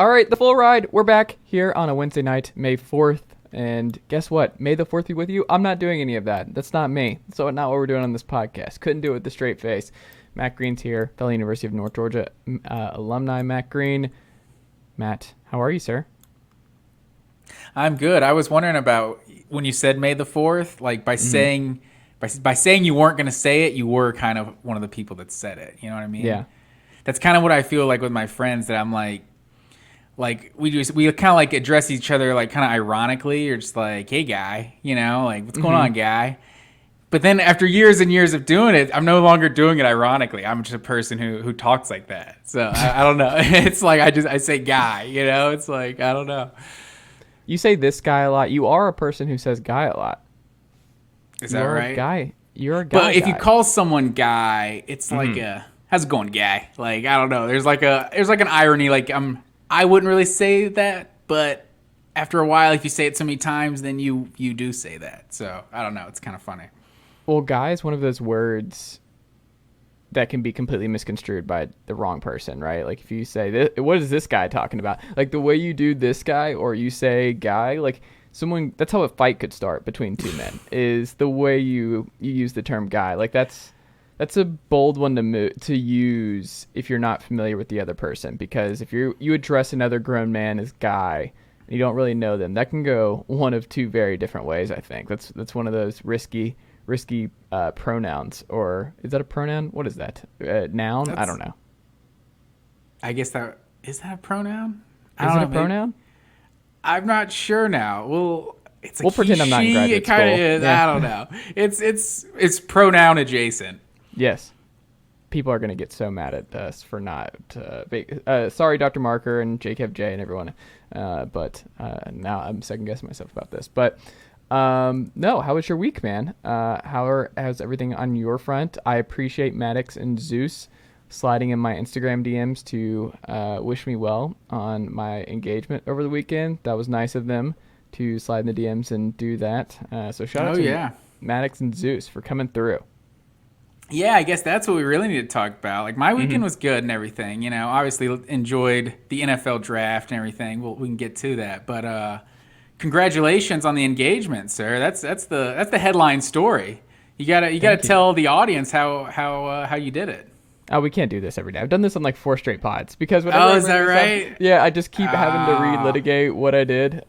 All right, the full ride. We're back here on a Wednesday night, May 4th. And guess what? May the 4th be with you. I'm not doing any of that. That's not me. So not what we're doing on this podcast. Couldn't do it with a straight face. Matt Green's here, fellow University of North Georgia alumni Matt Green. Matt, how are you, sir? I'm good. I was wondering about when you said May the 4th, like by saying you weren't going to say it, you were kind of one of the people that said it. You know what I mean? Yeah. That's kind of what I feel like with my friends, that I'm like we kind of like address each other like kind of ironically, or just like, hey guy, you know, like what's going on, guy? But then after years and years of doing it, I'm no longer doing it ironically. I'm just a person who talks like that. So I don't know. It's like I say guy, you know. It's like, I don't know. You say this guy a lot. You are a person who says guy a lot. Is that right? Guy. You're a guy. But if you call someone guy, it's like how's it going, guy? Like, I don't know. There's like an irony. Like I wouldn't really say that, but after a while, if you say it so many times, then you do say that. So I don't know. It's kind of funny. Well, guy is one of those words that can be completely misconstrued by the wrong person, right? Like if you say, what is this guy talking about? Like the way you do this guy, or you say guy, like someone, that's how a fight could start between two men, is the way you use the term guy. Like that's a bold one to use if you're not familiar with the other person, because if you address another grown man as guy and you don't really know them, that can go one of two very different ways. I think that's one of those risky pronouns. Or is that a pronoun? What is that? Noun? I don't know. I guess is that a pronoun? Is it a pronoun? I'm not sure now. Well, we'll pretend I'm not in graduate school. It kind of is. Yeah. I don't know. It's pronoun adjacent. Yes. People are going to get so mad at us for not. Sorry, Dr. Marker and JKFJ and everyone. But now I'm second guessing myself about this. But no, how was your week, man? How's everything on your front? I appreciate Maddox and Zeus sliding in my Instagram DMs to wish me well on my engagement over the weekend. That was nice of them to slide in the DMs and do that. So shout out to Maddox and Zeus for coming through. Yeah, I guess that's what we really need to talk about. Like, my weekend was good and everything. You know, obviously enjoyed the NFL draft and everything. We can get to that, but congratulations on the engagement, sir. That's the headline story. You gotta tell the audience how you did it. Oh, we can't do this every day. I've done this on like 4 straight pods because whenever is that right? Yeah, I just keep having to relitigate what I did.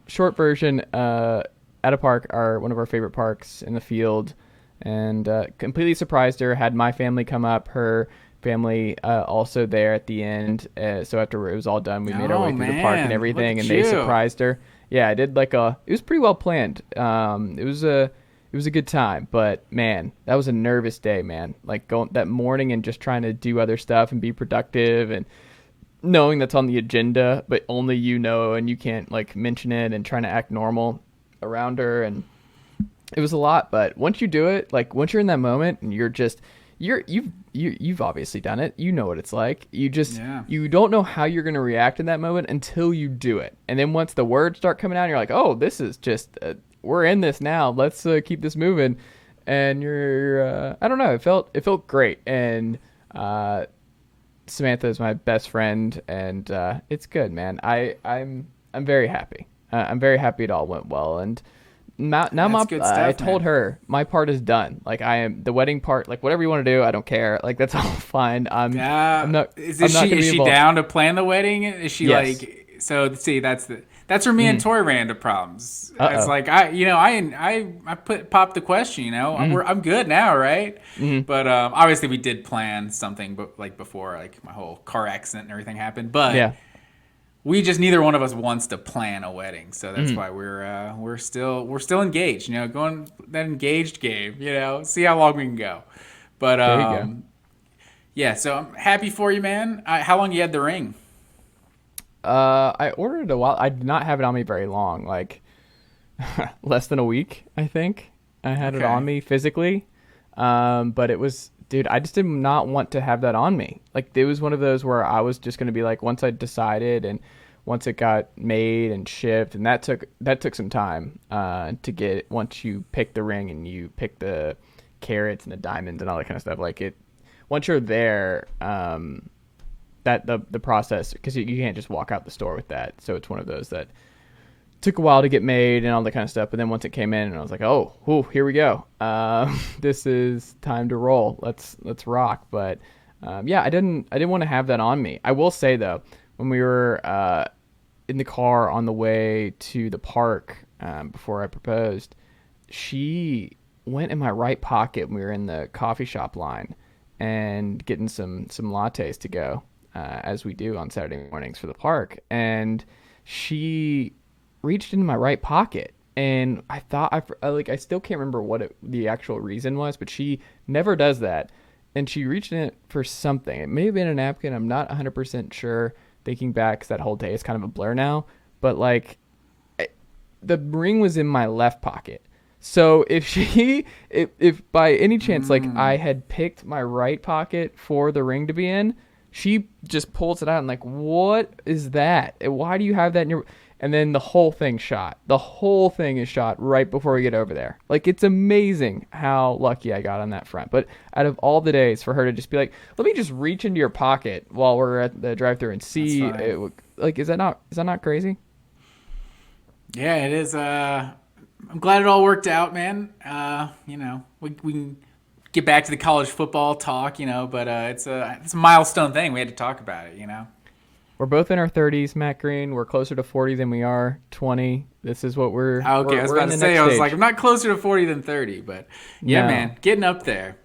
Short version, Atta Park are one of our favorite parks in the field, and completely surprised her. Had my family come up, her family also there at the end. So after it was all done, we made our way through the park and everything, and they surprised her. Yeah, I did it was pretty well planned. It was a good time, but man, that was a nervous day, man. Like going that morning and just trying to do other stuff and be productive, and knowing that's on the agenda, but only you know, and you can't like mention it, and trying to act normal around her. And it was a lot, but once you do it, like once you're in that moment and you've obviously done it, you know what it's like. You don't know how you're going to react in that moment until you do it. And then once the words start coming out, you're like, oh, this is just we're in this now. Let's keep this moving. And you're I don't know, it felt great. And Samantha is my best friend, and it's good, man. I'm very happy. I'm very happy it all went well. And now I told her my part is done. Like I am the wedding part, like whatever you want to do, I don't care. Like that's all fine. I'm not. Is she down to plan the wedding? Is she like? So see, that's where me and Tori ran into problems. It's like I popped the question. You know, I'm good now, right? But obviously we did plan something, but like before, like my whole car accident and everything happened. But yeah. We just neither one of us wants to plan a wedding, so that's why we're still engaged. You know, going that engaged game. You know, see how long we can go. But there you go. Yeah. So I'm happy for you, man. How long you had the ring? I ordered it a while. I did not have it on me very long, like less than a week. I think I had it on me physically, but it was. Dude, I just did not want to have that on me. Like, it was one of those where I was just going to be like, once I decided and once it got made and shipped, and that took some time to get, once you pick the ring and you pick the carats and the diamonds and all that kind of stuff. Like, once you're there, that the process, because you can't just walk out the store with that. So it's one of those that took a while to get made and all that kind of stuff. But then once it came in, and I was like, oh, here we go. This is time to roll. Let's rock. But yeah, I didn't want to have that on me. I will say though, when we were in the car on the way to the park before I proposed, she went in my right pocket when we were in the coffee shop line and getting some lattes to go, as we do on Saturday mornings for the park. And she reached into my right pocket, and I thought I still can't remember what the actual reason was, but she never does that. And she reached in it for something. It may have been a napkin. I'm not 100% sure. Thinking back, 'cause that whole day is kind of a blur now. But like, the ring was in my left pocket. So if by any chance, like, I had picked my right pocket for the ring to be in, she just pulls it out and like, what is that? Why do you have that in your? And then the whole thing shot. The whole thing is shot right before we get over there. Like, it's amazing how lucky I got on that front. But out of all the days, for her to just be like, let me just reach into your pocket while we're at the drive-thru and see it, like, is that not crazy? Yeah, it is. I'm glad it all worked out, man. We can get back to the college football talk, but it's a milestone thing. We had to talk about it, We're both in our 30s, Matt Green. We're closer to 40 than we are 20. This is what we're. Okay, we're, I was about to say, I was like, I'm not closer to 40 than 30, but yeah, No. man, getting up there.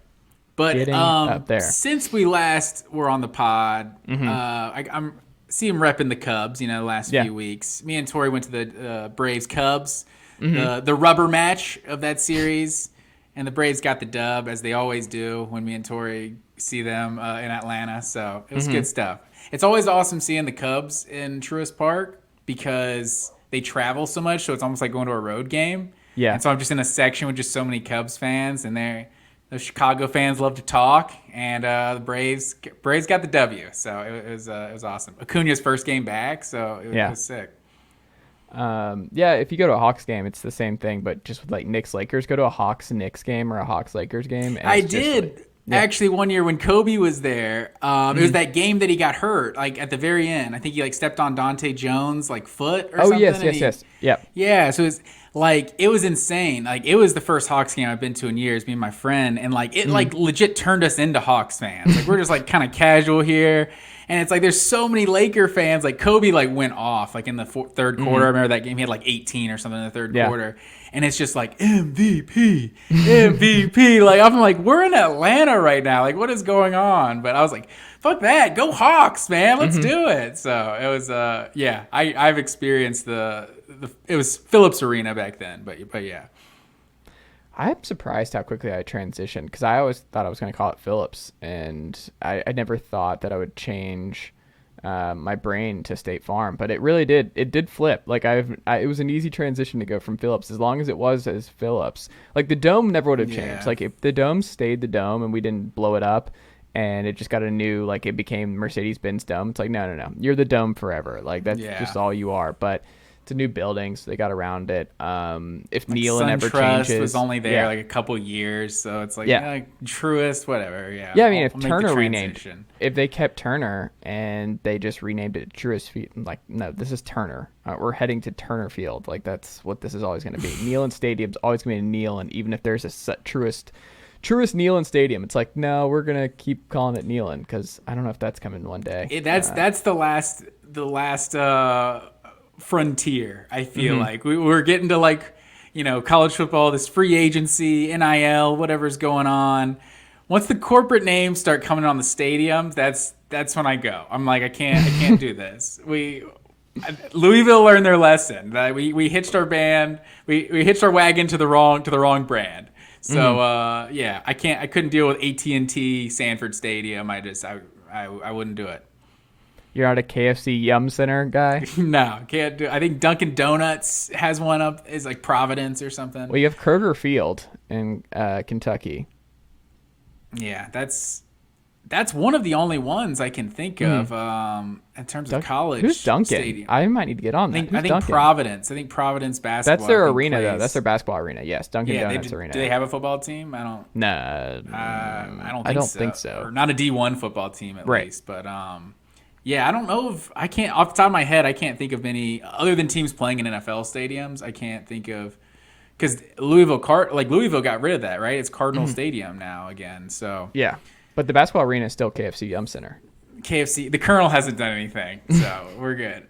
But up there. Since we last were on the pod, I'm see him repping the Cubs. The last few weeks. Me and Tori went to the Braves Cubs, the rubber match of that series, and the Braves got the dub, as they always do when me and Tori see them in Atlanta. So it was good stuff. It's always awesome seeing the Cubs in Truist Park because they travel so much, so it's almost like going to a road game. Yeah. And so I'm just in a section with just so many Cubs fans, and the Chicago fans love to talk, and the Braves got the W. So it was awesome. Acuna's first game back, so it was sick. If you go to a Hawks game, it's the same thing, but just with like Knicks Lakers. Go to a Hawks Knicks game or a Hawks Lakers game. And I did. Actually, one year when Kobe was there, it was that game that he got hurt, like at the very end. I think he like stepped on Dante Jones' like foot or something. Oh, yes. Yep. Yeah, so it was insane. Like, it was the first Hawks game I've been to in years, me and my friend, and like it like legit turned us into Hawks fans. Like, we're just like kind of casual here. And it's like there's so many Laker fans. Like, Kobe like went off like in the third quarter. I remember that game. He had like 18 or something in the third quarter. And it's just like MVP. Like, I'm like, we're in Atlanta right now. Like, what is going on? But I was like, fuck that. Go Hawks, man. Let's do it. So it was I've experienced it was Phillips Arena back then. But yeah. I'm surprised how quickly I transitioned, because I always thought I was going to call it Phillips, and I never thought that I would change my brain to State Farm, but it really did. It did flip. Like, it was an easy transition to go from Phillips, as long as it was as Phillips. Like, the dome never would have changed. Like, if the dome stayed the dome and we didn't blow it up, and it just got a new, like, it became Mercedes-Benz Dome, it's like, no. You're the dome forever. Like, that's just all you are. But it's a new building, so they got around it. If like Nealon ever changes, was only there like a couple years, so it's like Truist, whatever. Yeah. Yeah, I mean, if Turner renamed, if they kept Turner and they just renamed it Truist Field, like, no, this is Turner. We're heading to Turner Field. Like, that's what this is always going to be. Nealon Stadium's always going to be Nealon, even if there's a Truist Nealon Stadium. It's like, no, we're gonna keep calling it Nealon, because I don't know if that's coming one day. That's the last frontier. I feel like we're getting to, like, college football, this free agency, NIL, whatever's going on. Once the corporate names start coming on the stadiums, that's when I go. I'm like, I can't do this. Louisville learned their lesson. We hitched our band, we hitched our wagon to the wrong brand. So I couldn't deal with AT&T Sanford Stadium. I wouldn't do it. You're not a KFC Yum Center guy? No, can't do it. I think Dunkin' Donuts has one up. Is like Providence or something. Well, you have Kroger Field in Kentucky. Yeah, that's one of the only ones I can think of in terms of college. Who's Dunkin'? Stadium. I might need to get on that. I think Providence. I think Providence basketball. That's their arena, though. That's their basketball arena. Yes, Dunkin' Donuts arena. Do they have a football team? I don't. No, I don't think so. so. Or not a D1 football team at least, but Yeah, I don't know if I can't off the top of my head. I can't think of any other than teams playing in NFL stadiums. I can't think of because Louisville got rid of that, right? It's Cardinal Stadium now again. So Yeah, but the basketball arena is still KFC Yum Center. KFC, the Colonel hasn't done anything, so we're good.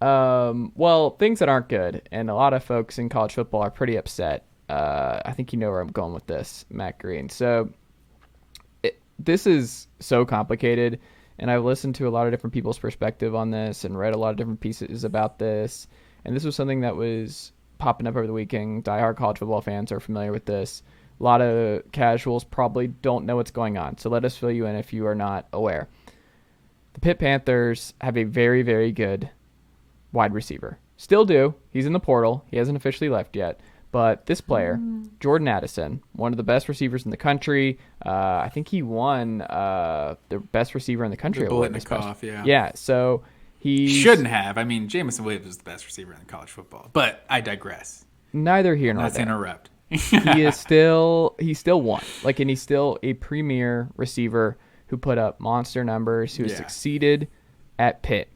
Well, things that aren't good, and a lot of folks in college football are pretty upset. I think you know where I'm going with this, Matt Green. So this is so complicated, and I've listened to a lot of different people's perspective on this and read a lot of different pieces about this. And this was something that was popping up over the weekend. Diehard college football fans are familiar with this. A lot of casuals probably don't know what's going on. So let us fill you in if you are not aware. The Pitt Panthers have a very, very good wide receiver. Still do. He's in the portal. He hasn't officially left yet. But this player, Jordan Addison, one of the best receivers in the country. I think he won the best receiver in the country. The bullet in the cough, yeah. Yeah, so he shouldn't have. I mean, Jameson Williams was the best receiver in college football. But I digress. Neither here nor there. Let's interrupt. He still won. And he's still a premier receiver who put up monster numbers, who has succeeded at Pitt.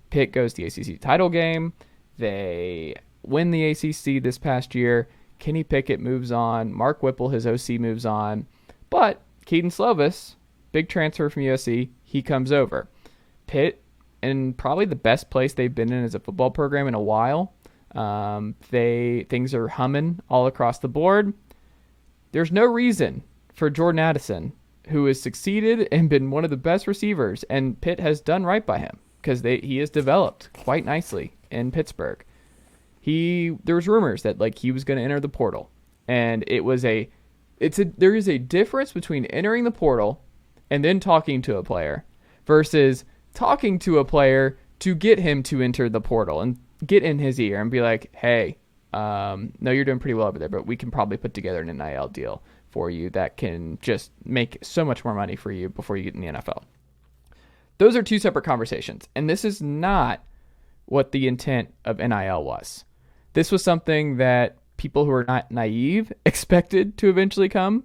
Pitt goes to the ACC title game. They win the ACC this past year. Kenny Pickett moves on. Mark Whipple, his OC, moves on. But Keaton Slovis, big transfer from USC, he comes over. Pitt, in probably the best place they've been in as a football program in a while. Things are humming all across the board. There's no reason for Jordan Addison, who has succeeded and been one of the best receivers, and Pitt has done right by him because he has developed quite nicely in Pittsburgh. There was rumors that he was going to enter the portal, and there is a difference between entering the portal and then talking to a player versus talking to a player to get him to enter the portal and get in his ear and be like, hey, no, you're doing pretty well over there, but we can probably put together an NIL deal for you that can just make so much more money for you before you get in the NFL. Those are two separate conversations, and this is not what the intent of NIL was. This was something that people who are not naive expected to eventually come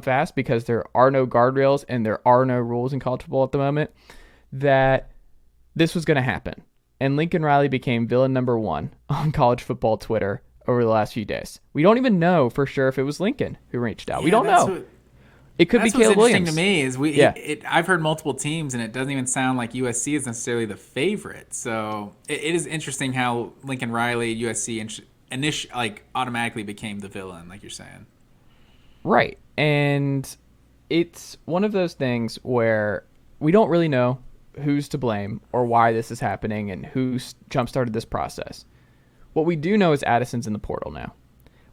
fast because there are no guardrails and there are no rules in college football at the moment, that this was going to happen. And Lincoln Riley became villain number one on college football Twitter over the last few days. We don't even know for sure if it was Lincoln who reached out. We don't know. It could be Caleb Williams. That's what's interesting to me is I've heard multiple teams, and it doesn't even sound like USC is necessarily the favorite. So it is interesting how Lincoln Riley, USC, automatically became the villain, like you're saying. Right. And it's one of those things where we don't really know who's to blame or why this is happening and who jump-started this process. What we do know is Addison's in the portal now.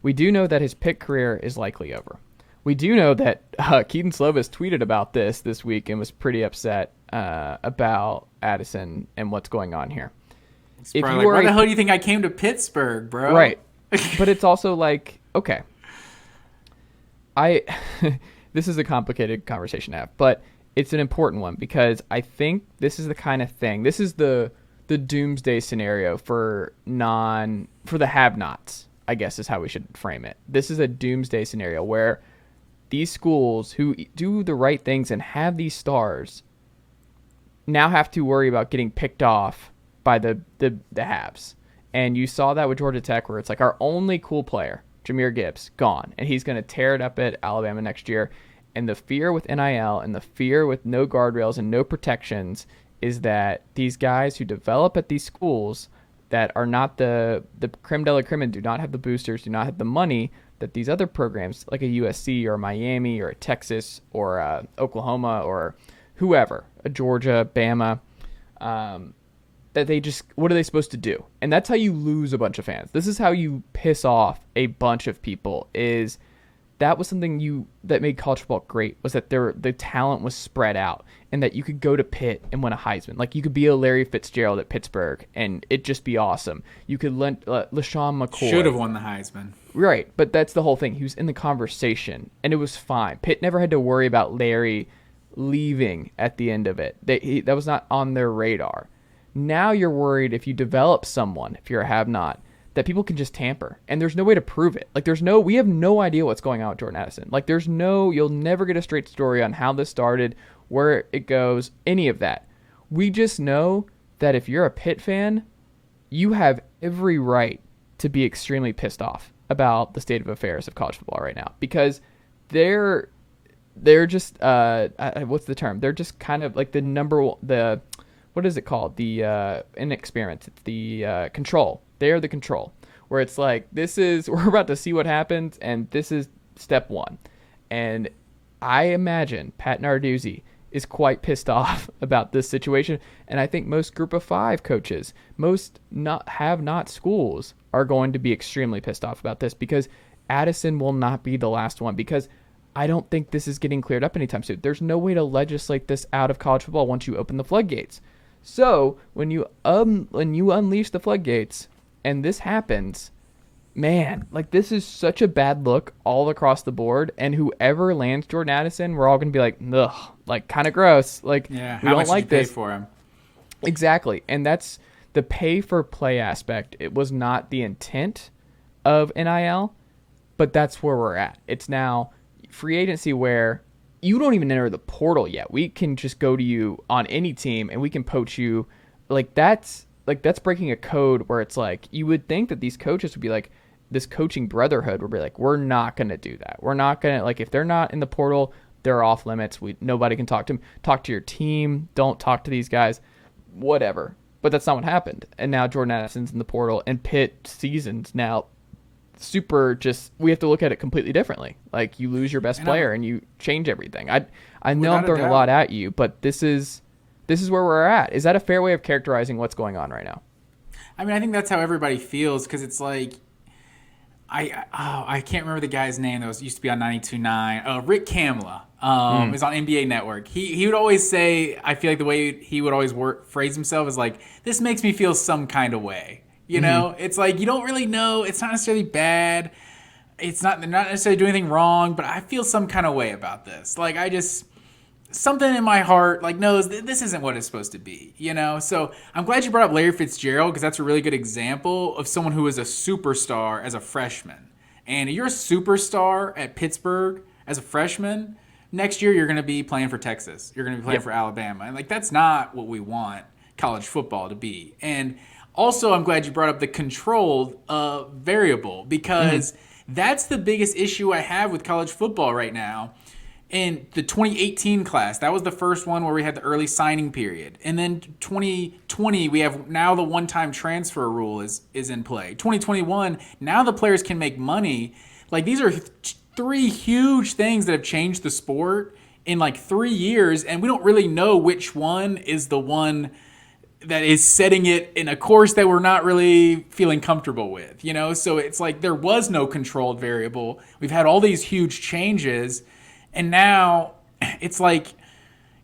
We do know that his Pitt career is likely over. We do know that Keaton Slovis tweeted about this week and was pretty upset about Addison and what's going on here. Why the hell do you think I came to Pittsburgh, bro? Right. But it's also okay. This is a complicated conversation to have, but it's an important one because I think this is the kind of thing. This is the doomsday scenario for the have-nots, I guess is how we should frame it. This is a doomsday scenario where these schools who do the right things and have these stars now have to worry about getting picked off by the haves. And you saw that with Georgia Tech where it's our only cool player, Jahmyr Gibbs, gone. And he's going to tear it up at Alabama next year. And the fear with NIL and the fear with no guardrails and no protections is that these guys who develop at these schools that are not the creme de la creme and do not have the boosters, do not have the money that these other programs like a USC or a Miami or a Texas or a Oklahoma or whoever, a Georgia, Bama, that they just, what are they supposed to do? And that's how you lose a bunch of fans. This is how you piss off a bunch of people. Is that was something that made college football great, was that the talent was spread out and that you could go to Pitt and win a Heisman. You could be a Larry Fitzgerald at Pittsburgh and it'd just be awesome. You could LaShawn McCoy. Should have won the Heisman. Right, but that's the whole thing. He was in the conversation and it was fine. Pitt never had to worry about Larry leaving at the end of it. That was not on their radar. Now you're worried if you develop someone, if you're a have-not, that people can just tamper, and there's no way to prove it. We have no idea what's going on with Jordan Addison. You'll never get a straight story on how this started, where it goes, any of that. we just know that if you're a Pitt fan, you have every right to be extremely pissed off about the state of affairs of college football right now, because they're just what's the term? They're just kind of like the what is it called? The inexperience. It's the control. They're the control, where it's like, we're about to see what happens, and this is step one. And I imagine Pat Narduzzi is quite pissed off about this situation, and I think most Group of 5 coaches, most have-not schools, are going to be extremely pissed off about this, because Addison will not be the last one, because I don't think this is getting cleared up anytime soon. There's no way to legislate this out of college football once you open the floodgates. So when you unleash the floodgates and this happens, man, like, this is such a bad look all across the board. And whoever lands Jordan Addison, we're all gonna be like, ugh, like, kind of gross. Like, yeah, we how don't much like did you this pay for him? Exactly, and that's the pay for play aspect. It was not the intent of NIL, but that's where we're at. It's now free agency where you don't even enter the portal yet. We can just go to you on any team and we can poach you. That's breaking a code where it's like, you would think that these coaches would be like, this coaching brotherhood would be like, we're not going to do that. We're not going to, like, if they're not in the portal, they're off limits. Nobody can talk to them. Talk to your team. Don't talk to these guys. Whatever. But that's not what happened. And now Jordan Addison's in the portal, and Pitt season's now we have to look at it completely differently. Like, you lose your best player and you change everything. I know I'm throwing a lot at you, but this is where we're at. Is that a fair way of characterizing what's going on right now? I mean, I think that's how everybody feels, because it's like, I can't remember the guy's name that used to be on 92.9. Rick Kamla is on NBA Network. He would always say, I feel like the way he would always phrase himself is like, this makes me feel some kind of way. You know, it's like, you don't really know. It's not necessarily bad. They're not necessarily doing anything wrong, but I feel some kind of way about this. Like, something in my heart, like, knows this isn't what it's supposed to be, you know? So I'm glad you brought up Larry Fitzgerald, because that's a really good example of someone who was a superstar as a freshman. And you're a superstar at Pittsburgh as a freshman, next year you're going to be playing for Texas. You're going to be playing for Alabama. And, like, that's not what we want college football to be. And also, I'm glad you brought up the controlled variable, because that's the biggest issue I have with college football right now. In the 2018 class, that was the first one where we had the early signing period. And then 2020, we have now the one-time transfer rule is in play. 2021, now the players can make money. Like, these are three huge things that have changed the sport in like 3 years, and we don't really know which one is the one that is setting it in a course that we're not really feeling comfortable with, you know? So it's like, there was no controlled variable. We've had all these huge changes, and now it's like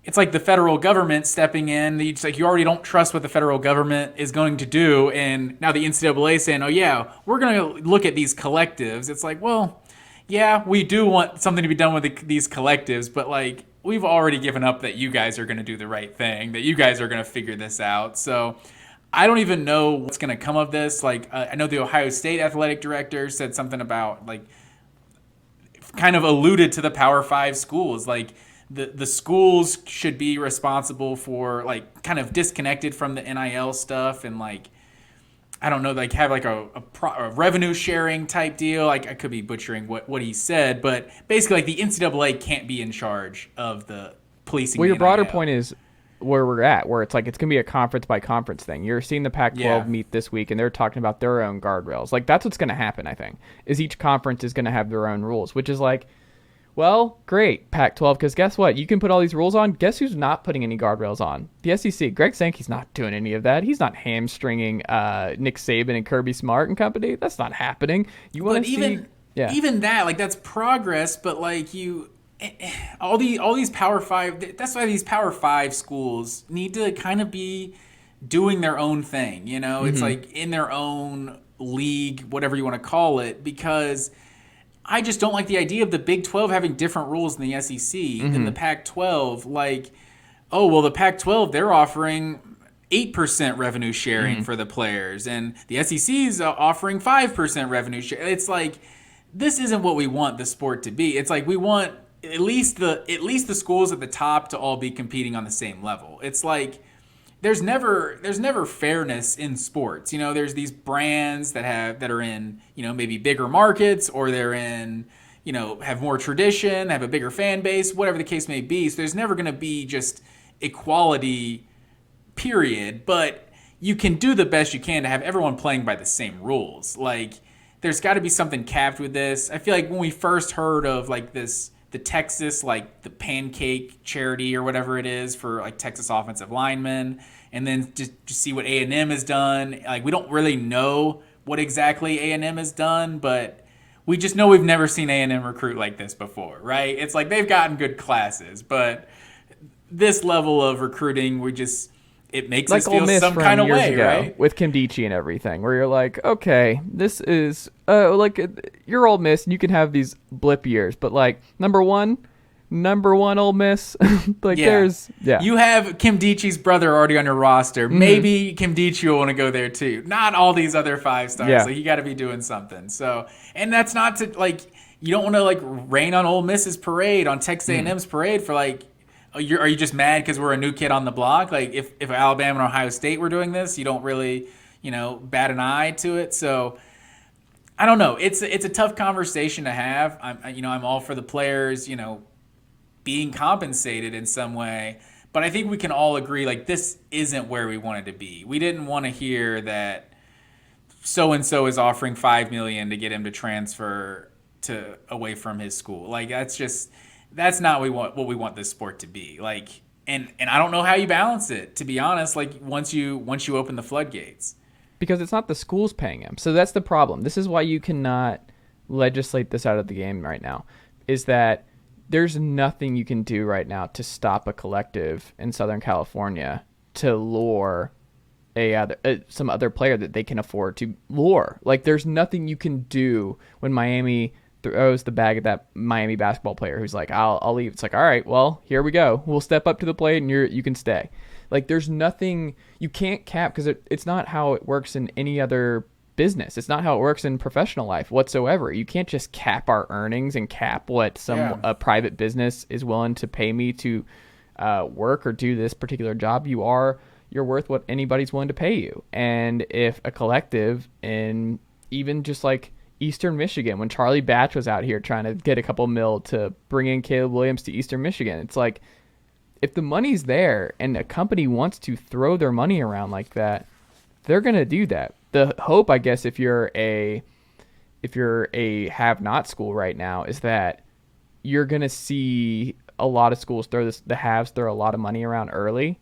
the federal government stepping in. It's like, you already don't trust what the federal government is going to do, and now the NCAA saying, oh yeah, we're going to look at these collectives. It's like, well, yeah, we do want something to be done with these collectives, but, like, we've already given up that you guys are going to do the right thing, that you guys are going to figure this out. So I don't even know what's going to come of this. Like, I know the Ohio State athletic director said something about, like, kind of alluded to the Power 5 schools. Like, the schools should be responsible for, like, kind of disconnected from the NIL stuff, and, like, I don't know, like, have like a revenue sharing type deal. Like, I could be butchering what he said, but basically, like, the NCAA can't be in charge of the policing. Well, your broader point is where we're at, where it's like, it's going to be a conference by conference thing. You're seeing the Pac-12 meet this week, and they're talking about their own guardrails. Like, that's what's going to happen, I think, is each conference is going to have their own rules, which is like, well, great, Pac-12, because guess what? You can put all these rules on. Guess who's not putting any guardrails on? The SEC. Greg Sankey's not doing any of that. He's not hamstringing Nick Saban and Kirby Smart and company. That's not happening. You want to see... Yeah. Even that, like, that's progress, but, like, all these Power 5... That's why these Power 5 schools need to kind of be doing their own thing, you know? It's, like, in their own league, whatever you want to call it, because... I just don't like the idea of the Big 12 having different rules than the SEC, than the Pac-12. Like, oh, well, the Pac-12, they're offering 8% revenue sharing for the players, and the SEC's offering 5% revenue share. It's like, this isn't what we want the sport to be. It's like, we want at least the schools at the top to all be competing on the same level. It's like, there's never fairness in sports. There's these brands that are in, maybe bigger markets, or they're in, have more tradition, have a bigger fan base, whatever the case may be. So there's never going to be just equality, period. But you can do the best you can to have everyone playing by the same rules. Like, there's got to be something capped with this. I feel like when we first heard of like the Texas, like the pancake charity or whatever it is for like Texas offensive linemen, and then just see what A&M has done. Like, we don't really know what exactly A&M has done, but we just know we've never seen A&M recruit like this before, right? It's like they've gotten good classes, but this level of recruiting, it makes us feel some kind of way, right? With Kim Dichie and everything, where you're like, okay, this is like you're Ole Miss, and you can have these blip years, but like number one Ole Miss, like you have Kim Dichie's brother already on your roster. Mm-hmm. Maybe Kim Dichie will want to go there too. Not all these other 5 stars. Yeah. Like, you got to be doing something. So, and that's not to like, you don't want to like rain on Ole Miss's parade, on Texas A&M's parade for like. Are you just mad because we're a new kid on the block? Like, if Alabama and Ohio State were doing this, you don't really, bat an eye to it. So, I don't know. It's a tough conversation to have. I'm all for the players, being compensated in some way. But I think we can all agree, like, this isn't where we wanted to be. We didn't want to hear that so-and-so is offering $5 million to get him to transfer away from his school. Like, that's not what we want this sport to be. Like, and I don't know how you balance it, to be honest, like once you open the floodgates. Because it's not the schools paying him. So that's the problem. This is why you cannot legislate this out of the game right now, is that there's nothing you can do right now to stop a collective in Southern California to lure some other player that they can afford to lure. Like, there's nothing you can do when Miami throws the bag at that Miami basketball player who's like, I'll leave. It's like, all right, well, here we go. We'll step up to the plate and you can stay. Like, there's nothing you can't cap, because it's not how it works in any other business. It's not how it works in professional life whatsoever. You can't just cap our earnings and cap what a private business is willing to pay me to work or do this particular job. You're worth what anybody's willing to pay you. And if a collective, in even just like Eastern Michigan, when Charlie Batch was out here trying to get a couple mil to bring in Caleb Williams to Eastern Michigan, it's like, if the money's there and a company wants to throw their money around like that, they're going to do that. The hope, I guess, if you're a have-not school right now, is that you're going to see a lot of schools the haves throw a lot of money around early,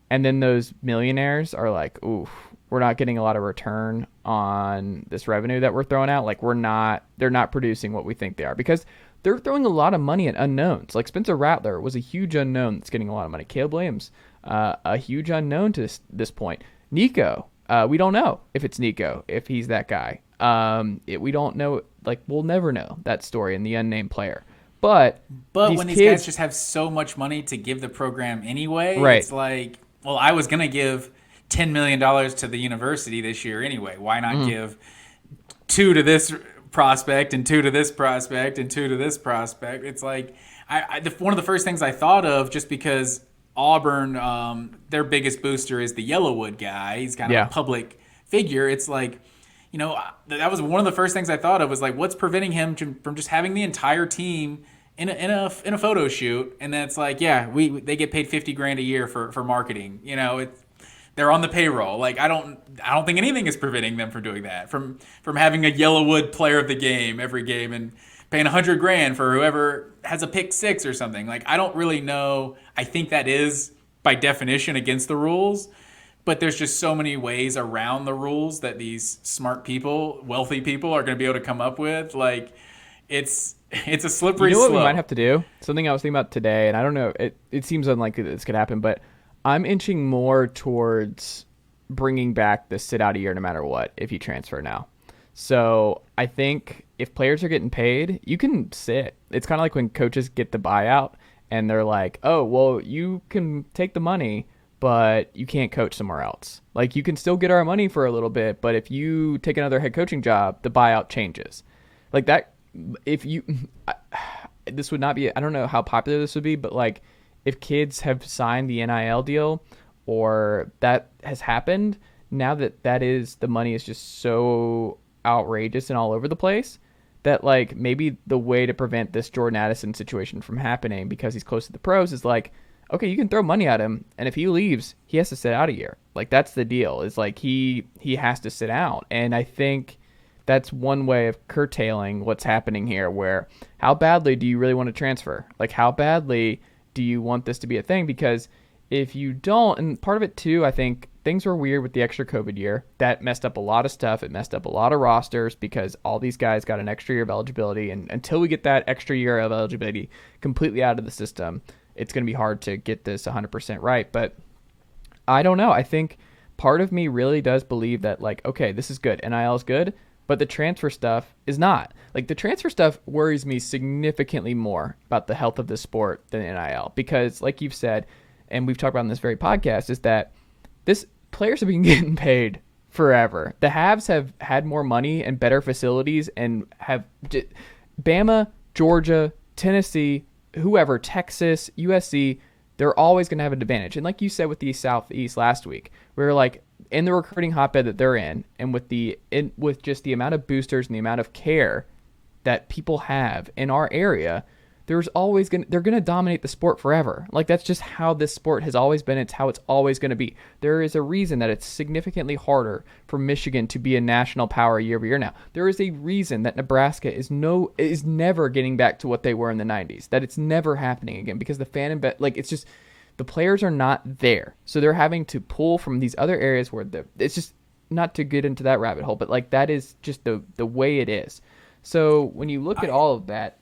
and then those millionaires are like, oof, we're not getting a lot of return on this revenue that we're throwing out. Like, they're not producing what we think they are, because they're throwing a lot of money at unknowns. Like, Spencer Rattler was a huge unknown that's getting a lot of money. Caleb Williams, a huge unknown to this point. Nico, we don't know if it's Nico, if he's that guy. We don't know. Like, we'll never know that story in the unnamed player. But when these guys just have so much money to give the program anyway, right. It's like, well, I was going to give $10 million to the university this year anyway. Why not give 2 to this prospect and 2 to this prospect and 2 to this prospect? It's like, one of the first things I thought of, just because Auburn, their biggest booster is the Yellowwood guy. He's kind of a public figure. It's like, that was one of the first things I thought of, was like, what's preventing him from just having the entire team in a photo shoot? And then it's like, they get paid $50,000 a year for marketing. They're on the payroll. Like, I don't think anything is preventing them from doing that. From having a Yellowwood player of the game every game and paying $100,000 for whoever has a pick 6 or something. Like, I don't really know. I think that is by definition against the rules, but there's just so many ways around the rules that these smart people, wealthy people, are going to be able to come up with. Like, it's a slippery slope. What we might have to do? Something I was thinking about today, and I don't know. It seems unlikely that this could happen, but I'm inching more towards bringing back the sit out a year no matter what if you transfer now. So I think if players are getting paid, you can sit. It's kind of like when coaches get the buyout and they're like, oh, well, you can take the money, but you can't coach somewhere else. Like, you can still get our money for a little bit, but if you take another head coaching job, the buyout changes. Like that, this would not be, I don't know how popular this would be, but like, if kids have signed the NIL deal, or that has happened, now that is the money is just so outrageous and all over the place that like maybe the way to prevent this Jordan Addison situation from happening because he's close to the pros is like, okay, you can throw money at him, and if he leaves, he has to sit out a year. Like that's the deal. Is like he has to sit out, and I think that's one way of curtailing what's happening here. Where how badly do you really want to transfer? Like how badly do you want this to be a thing? Because if you don't, and part of it too, I think things were weird with the extra COVID year. That messed up a lot of stuff. It messed up a lot of rosters because all these guys got an extra year of eligibility, and until we get that extra year of eligibility completely out of the system, it's going to be hard to get this 100% right. But I don't know. I think part of me really does believe that, like, okay, this is good. NIL is good, but the transfer stuff is not. Like, the transfer stuff worries me significantly more about the health of this sport than NIL. Because, like you've said, and we've talked about in this very podcast, is that this players have been getting paid forever. The haves have had more money and better facilities and have Bama, Georgia, Tennessee, whoever, Texas, USC, they're always going to have an advantage. And like you said with the Southeast last week, we were like in the recruiting hotbed that they're in, and with just the amount of boosters and the amount of care that people have in our area, they're going to dominate the sport forever. Like that's just how this sport has always been. It's how it's always going to be. There is a reason that it's significantly harder for Michigan to be a national power year over year now. There is a reason that Nebraska is never getting back to what they were in the 90s. That it's never happening again because the it's just the players are not there. So they're having to pull from these other areas where it's just not to get into that rabbit hole, but like that is just the way it is. So when you look at all of that,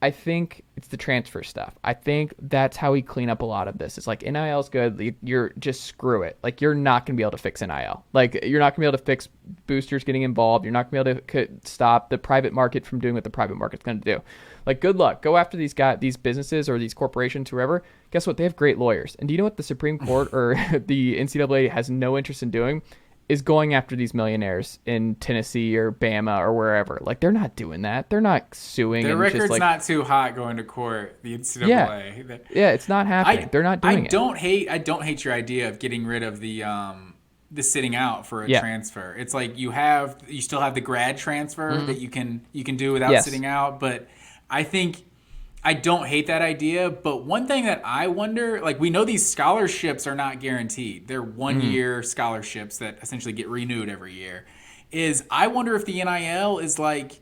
I think it's the transfer stuff. I think that's how we clean up a lot of this. It's like NIL is good. You're just screw it. Like you're not going to be able to fix NIL. Like you're not going to be able to fix boosters getting involved. You're not going to be able to stop the private market from doing what the private market's going to do. Like good luck. Go after these businesses or these corporations, whoever. Guess what? They have great lawyers. And do you know what the Supreme Court or the NCAA has no interest in doing? Is going after these millionaires in Tennessee or Bama or wherever. Like they're not doing that. They're not suing. Their record's just like, not too hot going to court. The NCAA. Yeah, it's not happening. They're not doing it. I don't hate your idea of getting rid of the sitting out for a transfer. It's like you still have the grad transfer that you can do without sitting out. But I don't hate that idea, but one thing that I wonder, like we know these scholarships are not guaranteed. They're 1 year scholarships that essentially get renewed every year. I wonder if the NIL is like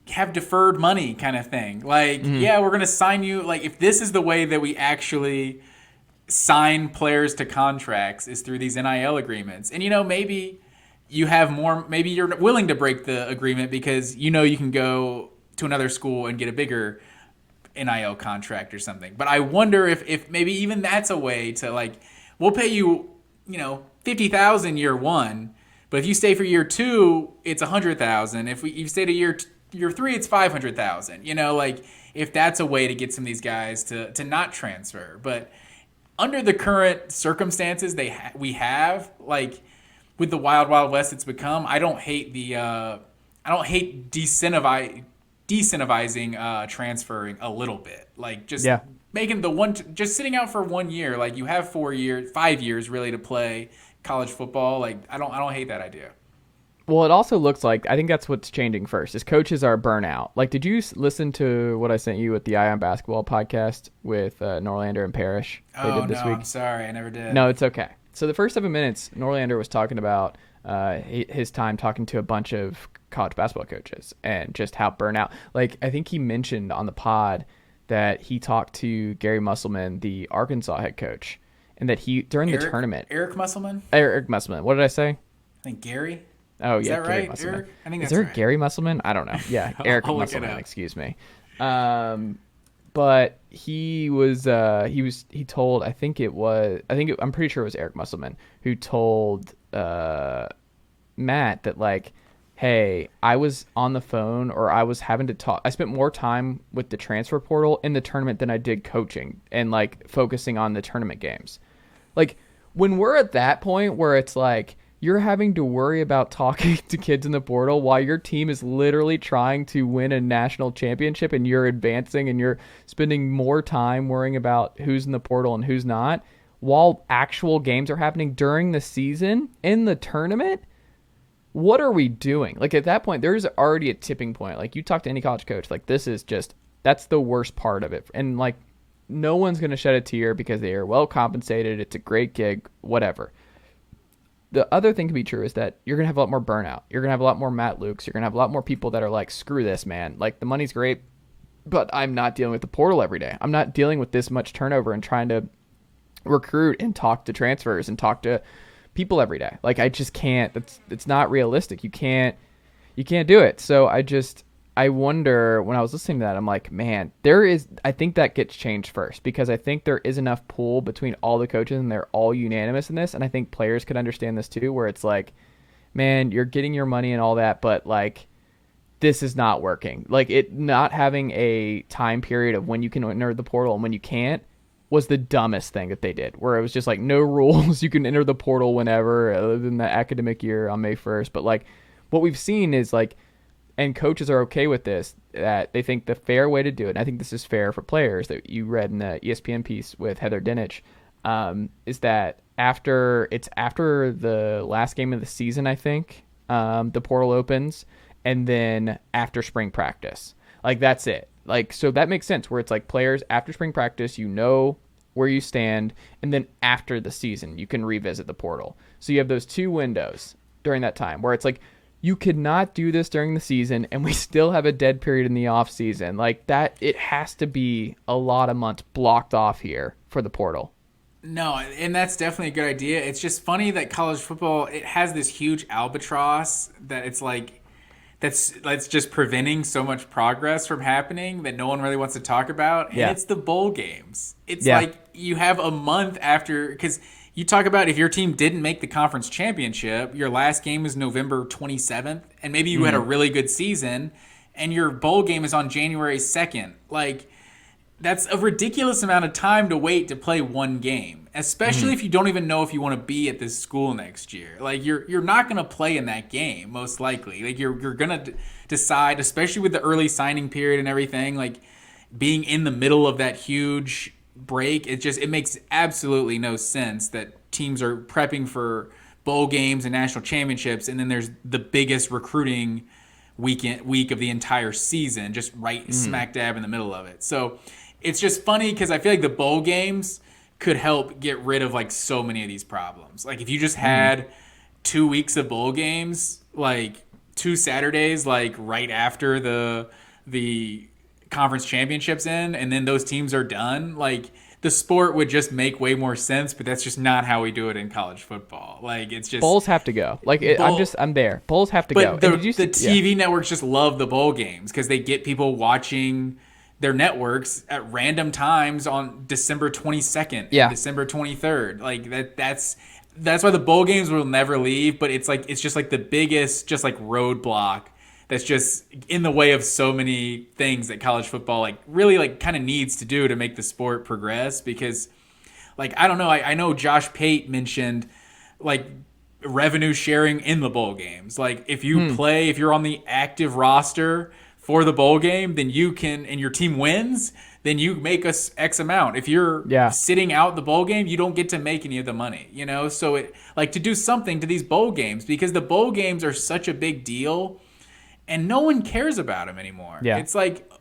have deferred money kind of thing. Like, yeah, we're going to sign you. Like if this is the way that we actually sign players to contracts is through these NIL agreements. And, maybe you have more, maybe you're willing to break the agreement because you can go to another school and get a bigger NIL contract or something. But I wonder if maybe even that's a way to like, we'll pay you, $50,000 year one, but if you stay for year two, it's $100,000. If you stay to year three, it's $500,000. Like if that's a way to get some of these guys to not transfer. But under the current circumstances we have, like with the wild west it's become, I don't hate decentivizing transferring a little bit, like just making just sitting out for 1 year. Like you have 5 years really to play college football. Like I don't hate that idea. Well, it also looks like, I think that's what's changing first, is coaches are burnout. Like, did you listen to what I sent you with the Eye on Basketball podcast with Norlander and Parrish? They did this week? I'm sorry, I never did. No, it's okay. So the first 7 minutes, Norlander was talking about his time talking to a bunch of college basketball coaches and just how burnout. Like, I think he mentioned on the pod that he talked to Gary Musselman, the Arkansas head coach, and that during the tournament. Eric Musselman? Eric Musselman. What did I say? I think Gary. Oh, is yeah, that Gary right? Musselman. Eric? I think is that's there right. Gary Musselman? I don't know. Yeah, Eric Musselman. Excuse me. But he told, I'm pretty sure it was Eric Musselman who told Matt that like, hey, I was on the phone or I was having to talk. I spent more time with the transfer portal in the tournament than I did coaching and like focusing on the tournament games. Like when we're at that point where it's like, you're having to worry about talking to kids in the portal while your team is literally trying to win a national championship and you're advancing and you're spending more time worrying about who's in the portal and who's not. while actual games are happening during the season in the tournament. What are we doing? Like, at that point, there's already a tipping point. Like, you talk to any college coach, like, this is just, that's the worst part of it. And, like, no one's going to shed a tear because they are well compensated. It's a great gig, whatever. The other thing to be true is that you're going to have a lot more burnout. You're going to have a lot more Matt Lukes. You're going to have a lot more people that are like, screw this, man. Like, the money's great, but I'm not dealing with the portal every day. I'm not dealing with this much turnover and trying to recruit and talk to transfers and talk to people every day. Like, I just can't. It's not realistic. You can't do it. So I wonder, when I was listening to that, I'm like, man, I think that gets changed first, because I think there is enough pull between all the coaches and they're all unanimous in this. And I think players could understand this too, where it's like, man, you're getting your money and all that, but like, this is not working. Like, it not having a time period of when you can enter the portal and when you can't was the dumbest thing that they did, where it was just like, no rules. You can enter the portal whenever, other than the academic year on May 1st. But like, what we've seen is like, and coaches are okay with this, that they think the fair way to do it, and I think this is fair for players, that you read in the ESPN piece with Heather Dinich, is that after the last game of the season, I think, the portal opens, and then after spring practice. Like, that's it. Like, so that makes sense, where it's like, players after spring practice, you know where you stand, and then after the season, you can revisit the portal. So you have those two windows during that time, where it's like, you could not do this during the season, and we still have a dead period in the off season. Like, that, it has to be a lot of months blocked off here for the portal. No, and that's definitely a good idea. It's just funny that college football, it has this huge albatross that it's like, that's just preventing so much progress from happening that no one really wants to talk about. And it's the bowl games. It's like, you have a month after, because you talk about, if your team didn't make the conference championship, your last game is November 27th, and maybe you had a really good season, and your bowl game is on January 2nd. Like, that's a ridiculous amount of time to wait to play one game, especially if you don't even know if you want to be at this school next year. Like, you're not going to play in that game, most likely. Like, you're going to decide, especially with the early signing period and everything, like, being in the middle of that huge break, it makes absolutely no sense that teams are prepping for bowl games and national championships, and then there's the biggest recruiting week of the entire season, just right smack dab in the middle of it. So it's just funny, because I feel like the bowl games could help get rid of like so many of these problems. Like, if you just had 2 weeks of bowl games, like 2 Saturdays, like right after the conference championships in, and then those teams are done, like, the sport would just make way more sense. But that's just not how we do it in college football. Like, it's just, bowls have to go. Like, I'm there. Bowls have to go. But the TV networks just love the bowl games, because they get people watching their networks at random times on December 22nd, and December 23rd. Like, that's why the bowl games will never leave. But it's just like the biggest, just like, roadblock that's just in the way of so many things that college football, like, really, like, kind of needs to do to make the sport progress. Because, like, I don't know, I know Josh Pate mentioned, like, revenue sharing in the bowl games. Like, if you play, if you're on the active roster for the bowl game, then you can, and your team wins, then you make us X amount. If you're sitting out the bowl game, you don't get to make any of the money, you know? So it, like, to do something to these bowl games, because the bowl games are such a big deal, and no one cares about them anymore. Yeah. It's like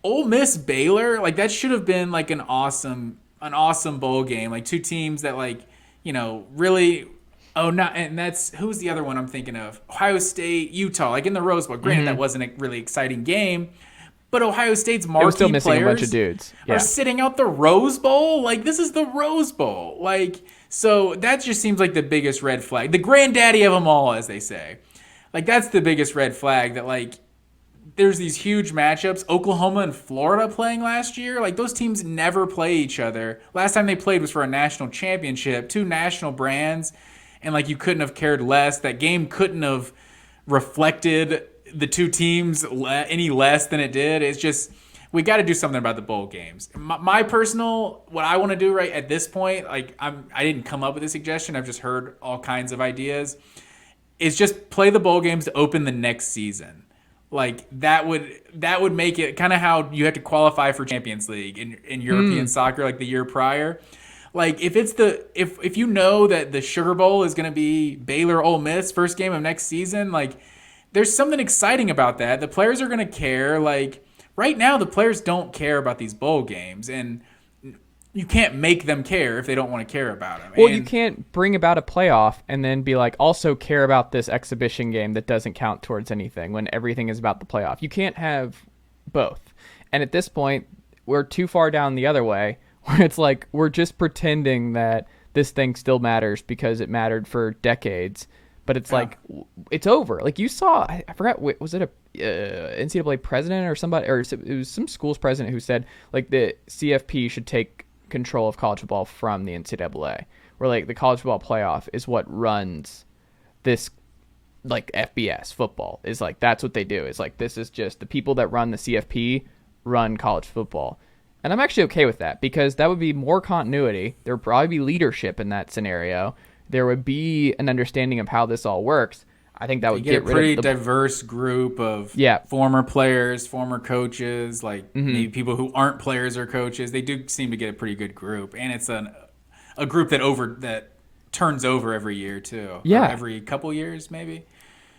Ole Miss Baylor, like, that should have been like an awesome bowl game. Like, two teams that, like, you know, really, and that's, who's the other one I'm thinking of? Ohio State, Utah, like, in the Rose Bowl. Granted, that wasn't a really exciting game, but Ohio State's marquee players a dudes. are sitting out the Rose Bowl. Like, this is the Rose Bowl. Like, so that just seems like the biggest red flag. The granddaddy of them all, as they say. Like, that's the biggest red flag, that, like, there's these huge matchups. Oklahoma and Florida playing last year. Like, those teams never play each other. Last time they played was for a national championship, 2 national brands, and, like, you couldn't have cared less. That game couldn't have reflected the two teams any less than it did. It's just, we got to do something about the bowl games. My personal, what I want to do right at this point, like, I didn't come up with a suggestion. I've just heard all kinds of ideas. Is just play the bowl games to open the next season. Like, that would make it kind of how you have to qualify for Champions League in European soccer, like, the year prior. Like if you know that the Sugar Bowl is going to be Baylor Ole Miss first game of next season, like there's something exciting about that. The players are going to care. Like right now, the players don't care about these bowl games, and you can't make them care if they don't want to care about them. Well, you can't bring about a playoff and then be like, also care about this exhibition game that doesn't count towards anything when everything is about the playoff. You can't have both. And at this point, we're too far down the other way where it's like we're just pretending that this thing still matters because it mattered for decades. But it's like, it's over. Like you saw, I forgot, was it a NCAA president or somebody, or it was some school's president who said like the CFP should take control of college football from the NCAA, where like the college football playoff is what runs this, like FBS football is like, that's what they do. It's like, this is just the people that run the CFP run college football. And I'm actually okay with that because that would be more continuity. There would probably be leadership in that scenario. There would be an understanding of how this all works. I think that would get rid of a pretty diverse group of former players, former coaches, like maybe people who aren't players or coaches. They do seem to get a pretty good group, and it's a group that turns over every year too. Yeah, or every couple years maybe.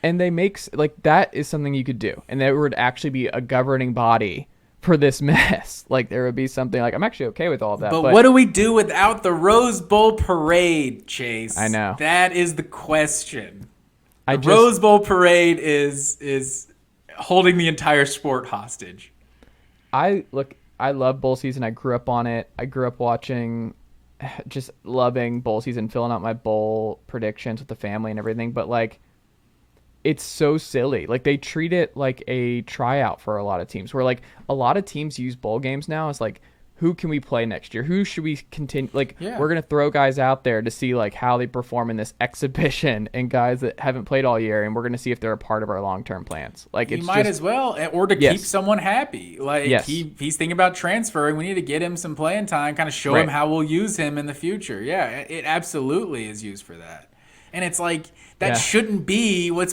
And they make like that is something you could do, and there would actually be a governing body for this mess. Like there would be something like, I'm actually okay with all of that. But what do we do without the Rose Bowl parade, Chase? I know. That is the question. The Rose Bowl parade is holding the entire sport hostage. I love bowl season. I grew up on it. I grew up watching, just loving bowl season, filling out my bowl predictions with the family and everything. But like, it's so silly. Like they treat it like a tryout for a lot of teams, where like a lot of teams use bowl games now. It's like, who can we play next year? Who should we continue? Like, we're going to throw guys out there to see like how they perform in this exhibition and guys that haven't played all year. And we're going to see if they're a part of our long-term plans. Like you might as well, or to keep someone happy. Like he's thinking about transferring. We need to get him some playing time, kind of show him how we'll use him in the future. Yeah, it absolutely is used for that. And it's like, that shouldn't be what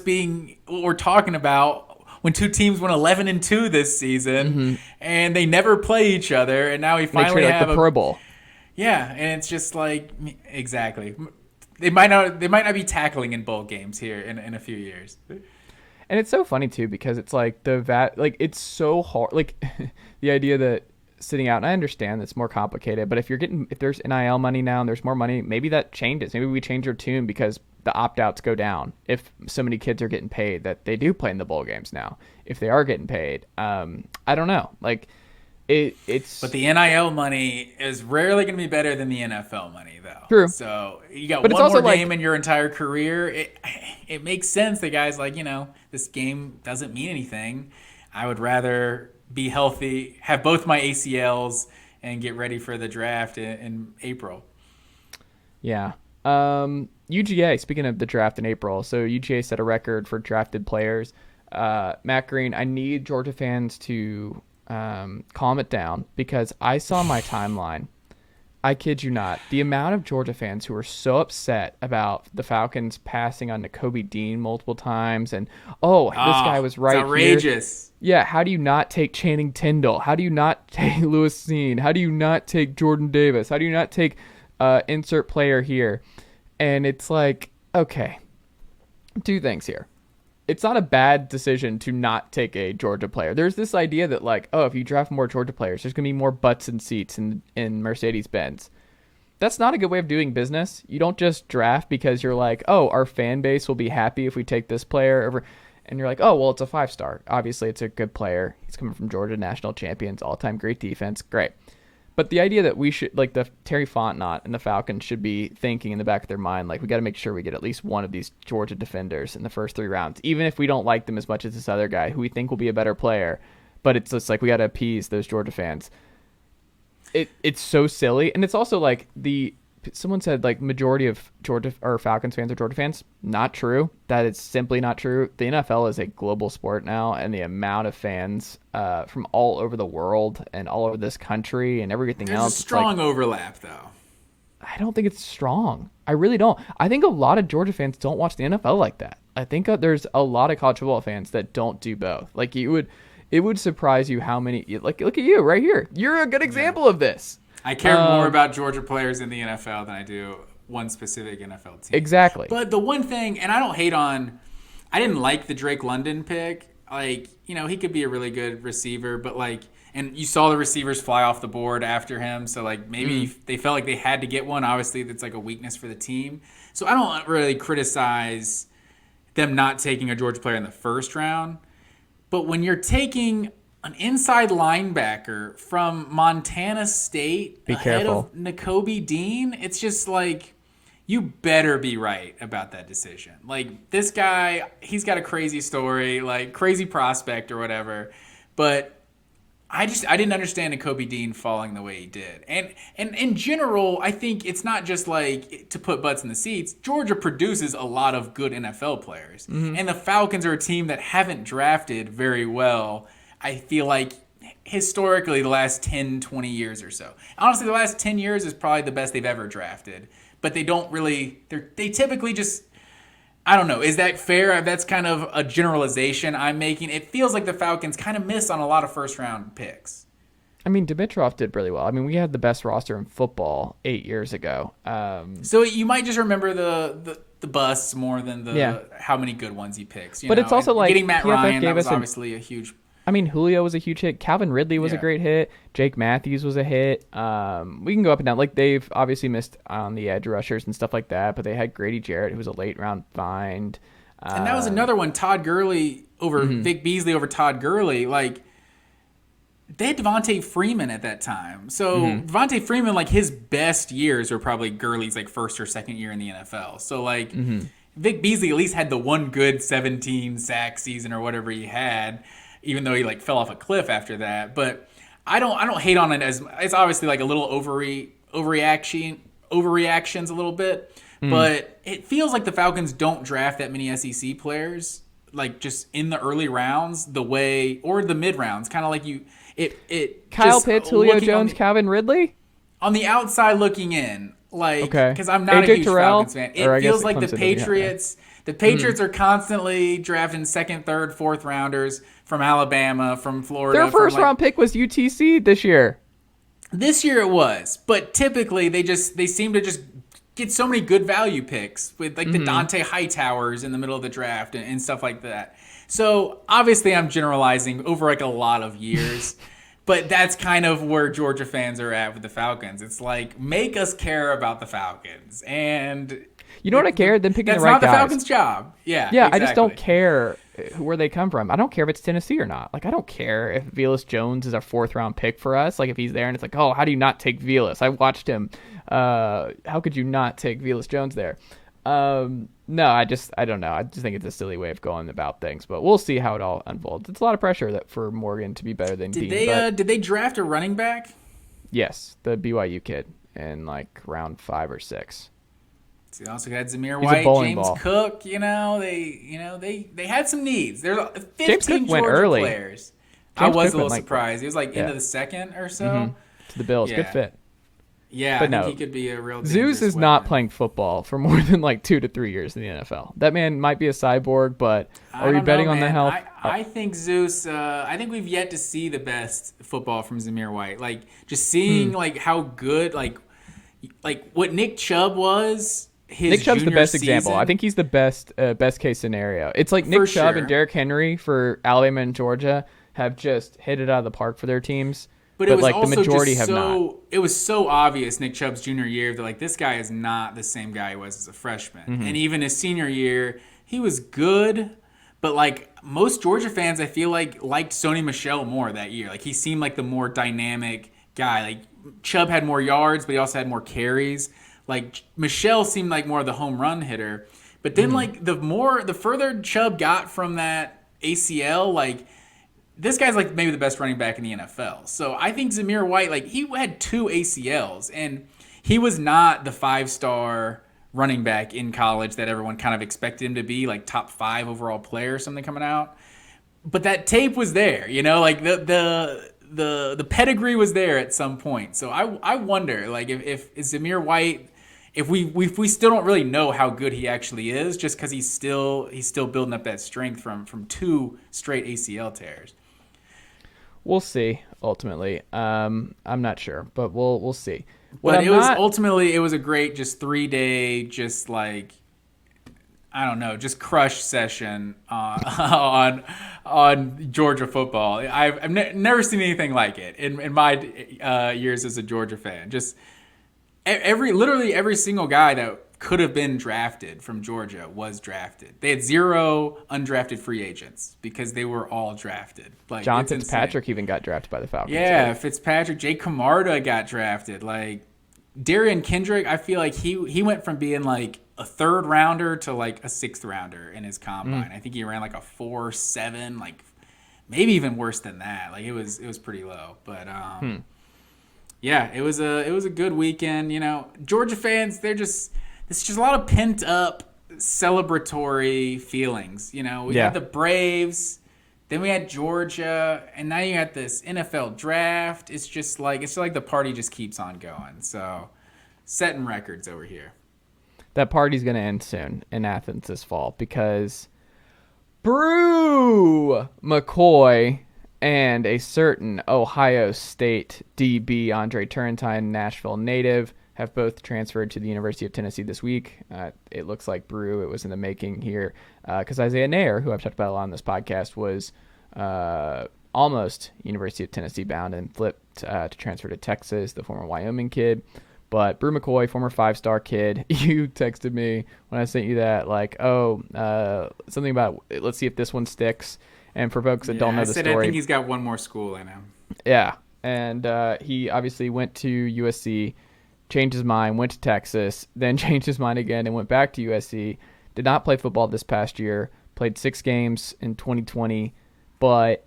we're talking about when two teams went 11-2 this season and they never play each other, and now we finally have the Pro Bowl. Yeah, and it's just like, exactly. They might not be tackling in bowl games here in a few years. And it's so funny too because it's like it's so hard. Like the idea that sitting out, and I understand it's more complicated, but if there's NIL money now and there's more money, maybe that changes. Maybe we change our tune because the opt-outs go down if so many kids are getting paid that they do play in the bowl games now. If they are getting paid, I don't know. Like it's. But the NIL money is rarely going to be better than the NFL money, though. True. So you got one more game in your entire career. It makes sense that guys like, this game doesn't mean anything. I would rather be healthy, have both my ACLs, and get ready for the draft in April. Yeah. UGA, speaking of the draft in April, so UGA set a record for drafted players. Matt Green, I need Georgia fans to calm it down because I saw my timeline. I kid you not. The amount of Georgia fans who were so upset about the Falcons passing on Nakobe Dean multiple times and, this guy was right here. Outrageous. Yeah, how do you not take Channing Tindall? How do you not take Lewis Snead? How do you not take Jordan Davis? How do you not take insert player here? And it's like, okay, two things here. It's not a bad decision to not take a Georgia player. There's this idea that like, if you draft more Georgia players, there's going to be more butts and seats in Mercedes-Benz. That's not a good way of doing business. You don't just draft because you're like, our fan base will be happy if we take this player over. And you're like, it's a 5-star. Obviously, it's a good player. He's coming from Georgia, national champions, all-time great defense. Great. But the idea that we should, like the Terry Fontenot and the Falcons should be thinking in the back of their mind, like we got to make sure we get at least one of these Georgia defenders in the first 3 rounds, even if we don't like them as much as this other guy who we think will be a better player. But it's just like we got to appease those Georgia fans. It's so silly. And it's also like someone said like majority of Georgia or Falcons fans are Georgia fans. Not true. That is simply not true. The NFL is a global sport now, and the amount of fans from all over the world and all over this country and everything else. There's a strong overlap, though. I don't think it's strong. I really don't. I think a lot of Georgia fans don't watch the NFL like that. I think there's a lot of college football fans that don't do both. Like it would surprise you how many. Like look at you right here. You're a good example of this. I care more about Georgia players in the NFL than I do one specific NFL team. Exactly. But the one thing, and I don't hate on, I didn't like the Drake London pick. Like, he could be a really good receiver, but like, and you saw the receivers fly off the board after him. So like maybe they felt like they had to get one. Obviously, that's like a weakness for the team. So I don't really criticize them not taking a Georgia player in the first round. But when you're taking an inside linebacker from Montana State ahead of Nakobe Dean, it's just like, you better be right about that decision. Like, this guy, he's got a crazy story, like crazy prospect or whatever. But I didn't understand Nakobe Dean falling the way he did. And in general, I think it's not just like to put butts in the seats. Georgia produces a lot of good NFL players. Mm-hmm. And the Falcons are a team that haven't drafted very well, I feel like, historically the last 10, 20 years or so. Honestly, the last 10 years is probably the best they've ever drafted. But they don't really, they typically just, I don't know. Is that fair? That's kind of a generalization I'm making. It feels like the Falcons kind of miss on a lot of first-round picks. I mean, Dimitroff did really well. I mean, we had the best roster in football 8 years ago. So you might just remember the busts more than how many good ones he picks. But it's also like getting Matt PFF Ryan, that was obviously a huge. I mean, Julio was a huge hit. Calvin Ridley was a great hit. Jake Matthews was a hit. We can go up and down. Like, they've obviously missed on the edge rushers and stuff like that, but they had Grady Jarrett, who was a late-round find. And that was another one, Todd Gurley over Vic Beasley over Todd Gurley. Like, they had Devontae Freeman at that time. So Devontae Freeman, like, his best years were probably Gurley's, like, first or second year in the NFL. So, like, Vic Beasley at least had the one good 17-sack season or whatever he had, even though he like fell off a cliff after that. But I don't hate on it as it's obviously like a little overreactions a little bit. But it feels like the Falcons don't draft that many SEC players like just in the early rounds or the mid rounds, kind of like Kyle Pitts, Julio Jones, Calvin Ridley on the outside looking in. Like, because I'm not a huge Falcons fan. It feels like the Patriots. The Patriots are constantly drafting second, third, fourth rounders from Alabama, from Florida. Their first round pick was UTC this year. This year it was, but typically they seem to just get so many good value picks with like the Dante Hightowers in the middle of the draft and stuff like that. So obviously I'm generalizing over like a lot of years. But that's kind of where Georgia fans are at with the Falcons. It's like, make us care about the Falcons. And you know what I care? Them picking the right guys. That's not the Falcons' job. Yeah, exactly. I just don't care where they come from. I don't care if it's Tennessee or not. Like, I don't care if Velus Jones is our fourth-round pick for us. Like, if he's there and it's like, oh, how do you not take Velus? I watched him. How could you not take Velus Jones there? No, I don't know. I just think it's a silly way of going about things, but we'll see how it all unfolds. It's a lot of pressure that for Morgan to be better than Dean. Did they draft a running back? Yes, the BYU kid in like round 5 or 6. So they also had Zamir White, James Cook. They had some needs. There's 15 Georgia players. I was a little surprised. He was like into the second or so. To the Bills, good fit. Yeah, but I think he could be a real Zeus is not playing football for more than like 2 to 3 years in the NFL. That man might be a cyborg, but are you betting on the health? I think Zeus, I think we've yet to see the best football from Zamir White. Like, just seeing like how good, like what Nick Chubb was. Nick Chubb's the best example. I think he's the best case scenario. It's like Nick Chubb and Derrick Henry for Alabama and Georgia have just hit it out of the park for their teams. But it was like also the majority have not. It was so obvious Nick Chubb's junior year that like this guy is not the same guy he was as a freshman. And even his senior year, he was good, but like most Georgia fans, I feel like liked Sony Michel more that year. Like he seemed like the more dynamic guy. Like Chubb had more yards, but he also had more carries. Like Michel seemed like more of the home run hitter. But then like the further Chubb got from that ACL, like this guy's like maybe the best running back in the NFL. So I think Zamir White, like he had 2 ACLs and he was not the 5-star running back in college that everyone kind of expected him to be, like top 5 overall player or something coming out. But that tape was there, like the pedigree was there at some point. So I wonder, like if Zamir White, if we still don't really know how good he actually is, just because he's still building up that strength from 2 straight ACL tears. We'll see. Ultimately, I'm not sure, but we'll see. What But I'm it was not ultimately it was a great just 3 day just like I don't know, just crush session on Georgia football. I've never seen anything like it in my years as a Georgia fan. Just literally every single guy that could have been drafted from Georgia was drafted. They had 0 undrafted free agents because they were all drafted. Like John it's insane. Fitzpatrick even got drafted by the Falcons. Yeah, Right? Fitzpatrick, Jake Camarda got drafted. Like Darian Kendrick, I feel like he went from being like a 3rd rounder to like a 6th rounder in his combine. I think he ran like a 4.7, like maybe even worse than that. Like it was pretty low. But yeah, it was a good weekend. You know, Georgia fans, it's just a lot of pent up celebratory feelings. You know, we Yeah. had the Braves. Then we had Georgia, and now you got this NFL draft. It's like the party just keeps on going. So, setting records over here. That party's going to end soon in Athens this fall because Bru McCoy and a certain Ohio State DB, Andre Turrentine, Nashville native, have both transferred to the University of Tennessee this week. It looks like Bru, it was in the making here because Isaiah Nair, who I've talked about a lot on this podcast, was almost University of Tennessee bound and flipped to transfer to Texas, the former Wyoming kid. But Bru McCoy, former 5-star kid, you texted me when I sent you that, like, something about, let's see if this one sticks. And for folks that don't know the story. I think he's got one more school in him. Yeah. And he obviously went to USC, changed his mind, went to Texas, then changed his mind again and went back to USC. Did not play football this past year. Played 6 games in 2020, but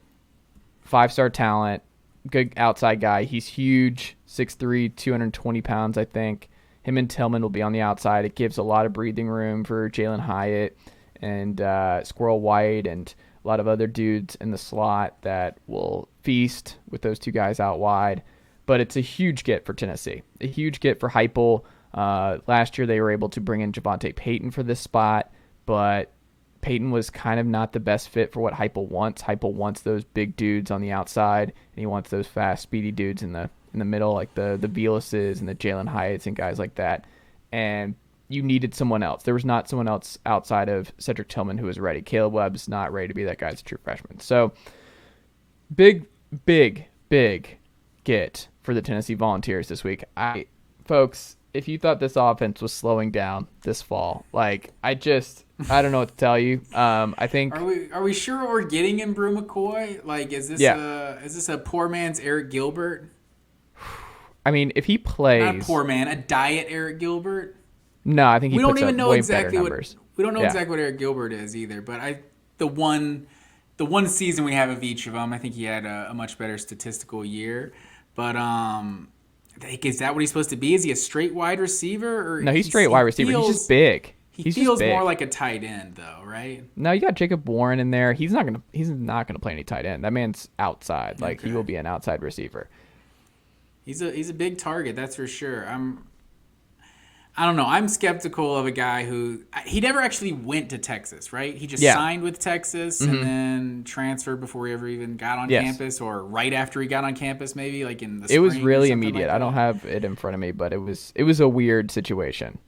5-star talent, good outside guy. He's huge, 6'3", 220 pounds, I think. Him and Tillman will be on the outside. It gives a lot of breathing room for Jalen Hyatt and Squirrel White and a lot of other dudes in the slot that will feast with those 2 guys out wide. But it's a huge get for Tennessee, a huge get for Heupel. Last year they were able to bring in Javonte Payton for this spot, but Payton was kind of not the best fit for what Heupel wants. Heupel wants those big dudes on the outside, and he wants those fast, speedy dudes in the middle, like the Veluses and the Jalen Hyatts and guys like that. And you needed someone else. There was not someone else outside of Cedric Tillman who was ready. Caleb Webb's not ready to be that guy as a true freshman. So big get for the Tennessee Volunteers this week. Folks, if you thought this offense was slowing down this fall, like I don't know what to tell you. I think Are we sure what we're getting in Bru McCoy? Like is this a poor man's Eric Gilbert? I mean, if he plays, not a poor man, a diet Eric Gilbert. No, I think he we don't puts even up know way exactly better numbers. we don't know exactly what Eric Gilbert is either. But the one season we have of each of them, I think he had a much better statistical year. But is that what he's supposed to be? Is he a straight wide receiver? Or no, he's straight wide receiver. He's just big. He feels more like a tight end, though, right? No, you got Jacob Warren in there. He's not gonna play any tight end. That man's outside. Like he will be an outside receiver. He's a big target, that's for sure. I don't know. I'm skeptical of a guy he never actually went to Texas, right? He just signed with Texas and then transferred before he ever even got on campus, or right after he got on campus, maybe like in the spring. It was really immediate. I don't have it in front of me, but it was a weird situation.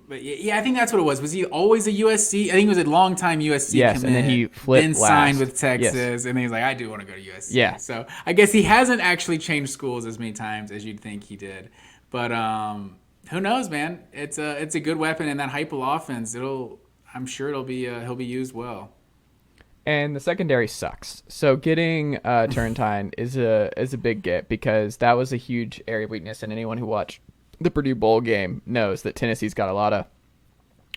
But yeah, I think that's what it was. Was he always a USC? I think he was a long-time USC Yes, commit, and then he flipped then last. signed with Texas, and then he's like, I do want to go to USC. Yeah. So I guess he hasn't actually changed schools as many times as you'd think he did. But who knows, man? It's a good weapon in that Heupel offense. I'm sure he'll be used well. And the secondary sucks. So getting Turrentine is a big get because that was a huge area of weakness, and anyone who watched the Purdue Bowl game knows that Tennessee's got a lot of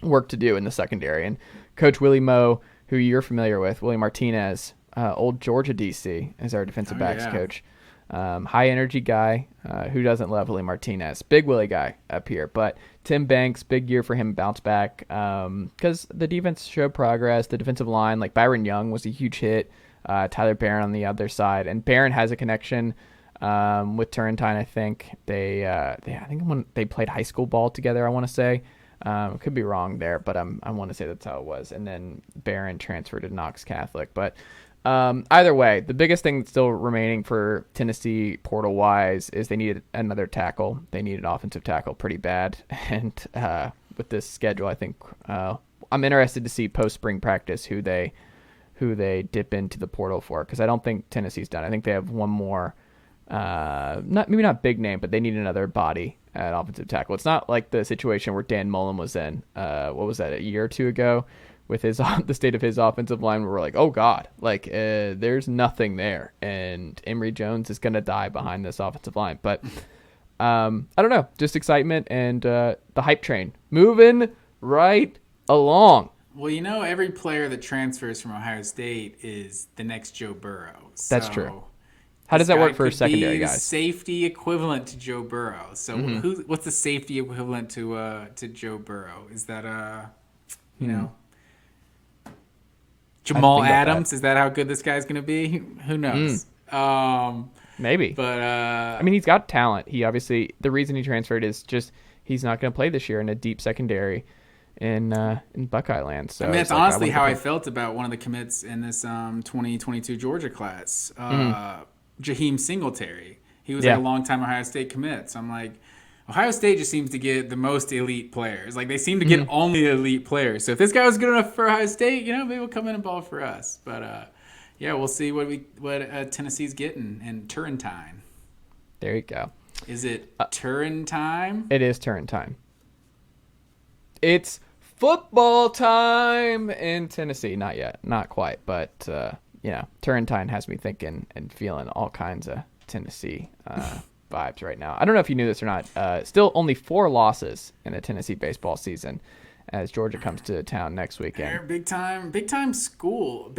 work to do in the secondary. And Coach Willie Moe, who you're familiar with, Willie Martinez, old Georgia DC, is our defensive backs coach. High energy guy. Who doesn't love Willie Martinez? Big Willie guy up here. But Tim Banks, big year for him, bounce back because the defense showed progress. The defensive line, like Byron Young, was a huge hit. Tyler Barron on the other side, and Barron has a connection with Turrentine. I think when they played high school ball together, I want to say. Could be wrong there, but I want to say that's how it was. And then Barron transferred to Knox Catholic. But Either way, the biggest thing that's still remaining for Tennessee portal-wise is they needed another tackle. They need an offensive tackle pretty bad. And with this schedule, I think I'm interested to see post-spring practice who they dip into the portal for, because I don't think Tennessee's done. I think they have one more, maybe not big name, but they need another body at offensive tackle. It's not like the situation where Dan Mullen was in, what was that, a year or two ago, with the state of his offensive line, where we're like, oh God, like there's nothing there, and Emory Jones is going to die behind this offensive line. But I don't know, just excitement and the hype train moving right along. Well, every player that transfers from Ohio State is the next Joe Burrow. That's true. How does that work for secondary guys? Safety equivalent to Joe Burrow. So what's the safety equivalent to Joe Burrow? Is that Jamal Adams? Is that how good this guy's going to be? Who knows? Maybe. But I mean, he's got talent. He obviously, the reason he transferred is just he's not going to play this year in a deep secondary in Buckeye land. So I mean, that's honestly how I felt about one of the commits in this 2022 Georgia class, Jaheim Singletary. He was like a long-time Ohio State commit. So I'm like, Ohio State just seems to get the most elite players. Like, they seem to get only elite players. So if this guy was good enough for Ohio State, maybe he'll come in and ball for us. But we'll see what Tennessee's getting in Turrentine. There you go. Is it Turrentine? It is Turrentine. It's football time in Tennessee. Not yet, not quite, but Turrentine has me thinking and feeling all kinds of Tennessee vibes right now. I don't know if you knew this or not. Still only 4 losses in the Tennessee baseball season, as Georgia comes to town next weekend. They're big time school,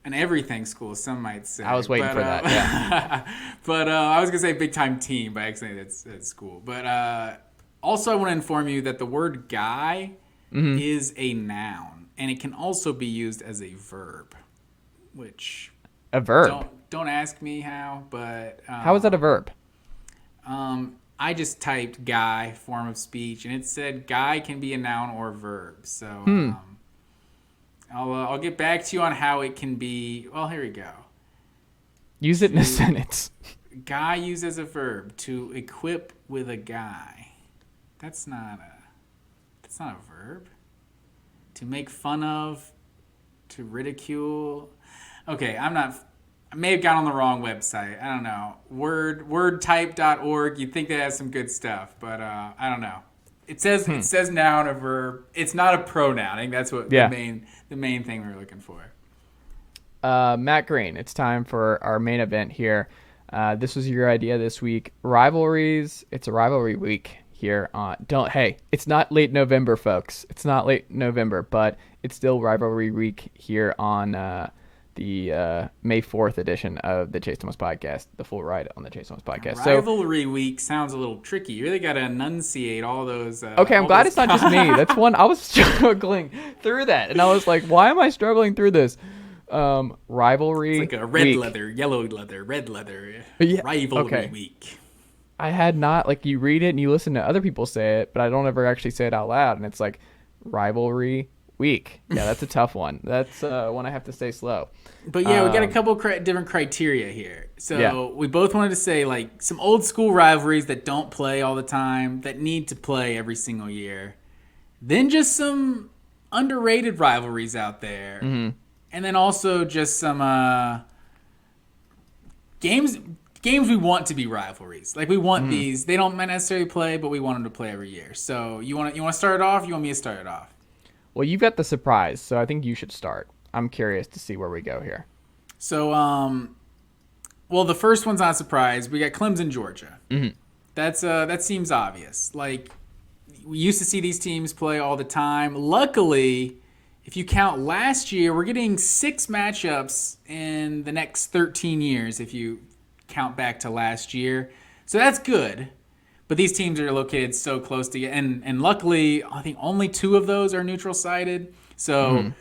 an everything school, some might say. I was waiting for that. Yeah. But I was gonna say big time team, but actually that's school. But also, I want to inform you that the word guy is a noun, and it can also be used as a verb. Which a verb? Don't ask me how, but how is that a verb? I just typed guy, form of speech, and it said guy can be a noun or verb. So I'll get back to you on how it can be. Well, here we go. Use it in a sentence. Guy used as a verb, to equip with a guy. That's not a verb. To make fun of, to ridicule. Okay, I may have gotten on the wrong website. I don't know. Wordtype.org. You'd think that has some good stuff, but I don't know. It says noun or verb. It's not a pronoun. I think that's what the main thing we were looking for. Matt Green, it's time for our main event here. This was your idea this week. Rivalries. It's a rivalry week here. It's not late November, folks. It's not late November, but it's still rivalry week here on the May 4th edition of the Chase Thomas podcast, the full ride on the Chase Thomas podcast. Rivalry week sounds a little tricky. You really got to enunciate all those. Okay, I'm glad it's not just me. That's one. I was struggling through that, and I was like, why am I struggling through this? Rivalry. It's like a red week. leather, yellow leather, red leather. Yeah, rivalry week. I had not, like, you read it and you listen to other people say it, but I don't ever actually say it out loud, and it's like rivalry week. Yeah, that's a tough one. That's one I have to say slow. But yeah, we got a couple different criteria here. So we both wanted to say, like, some old school rivalries that don't play all the time, that need to play every single year. Then just some underrated rivalries out there. Mm-hmm. And then also just some games we want to be rivalries. Like, we want these. They don't necessarily play, but we want them to play every year. So you want to start it off? You want me to start it off? Well, you've got the surprise, so I think you should start. I'm curious to see where we go here. So, well, the first one's not a surprise. We got Clemson, Georgia. Mm-hmm. That seems obvious. Like, we used to see these teams play all the time. Luckily, if you count last year, we're getting 6 matchups in the next 13 years if you count back to last year. So that's good. But these teams are located so close together. And luckily, I think only 2 of those are neutral-sided. So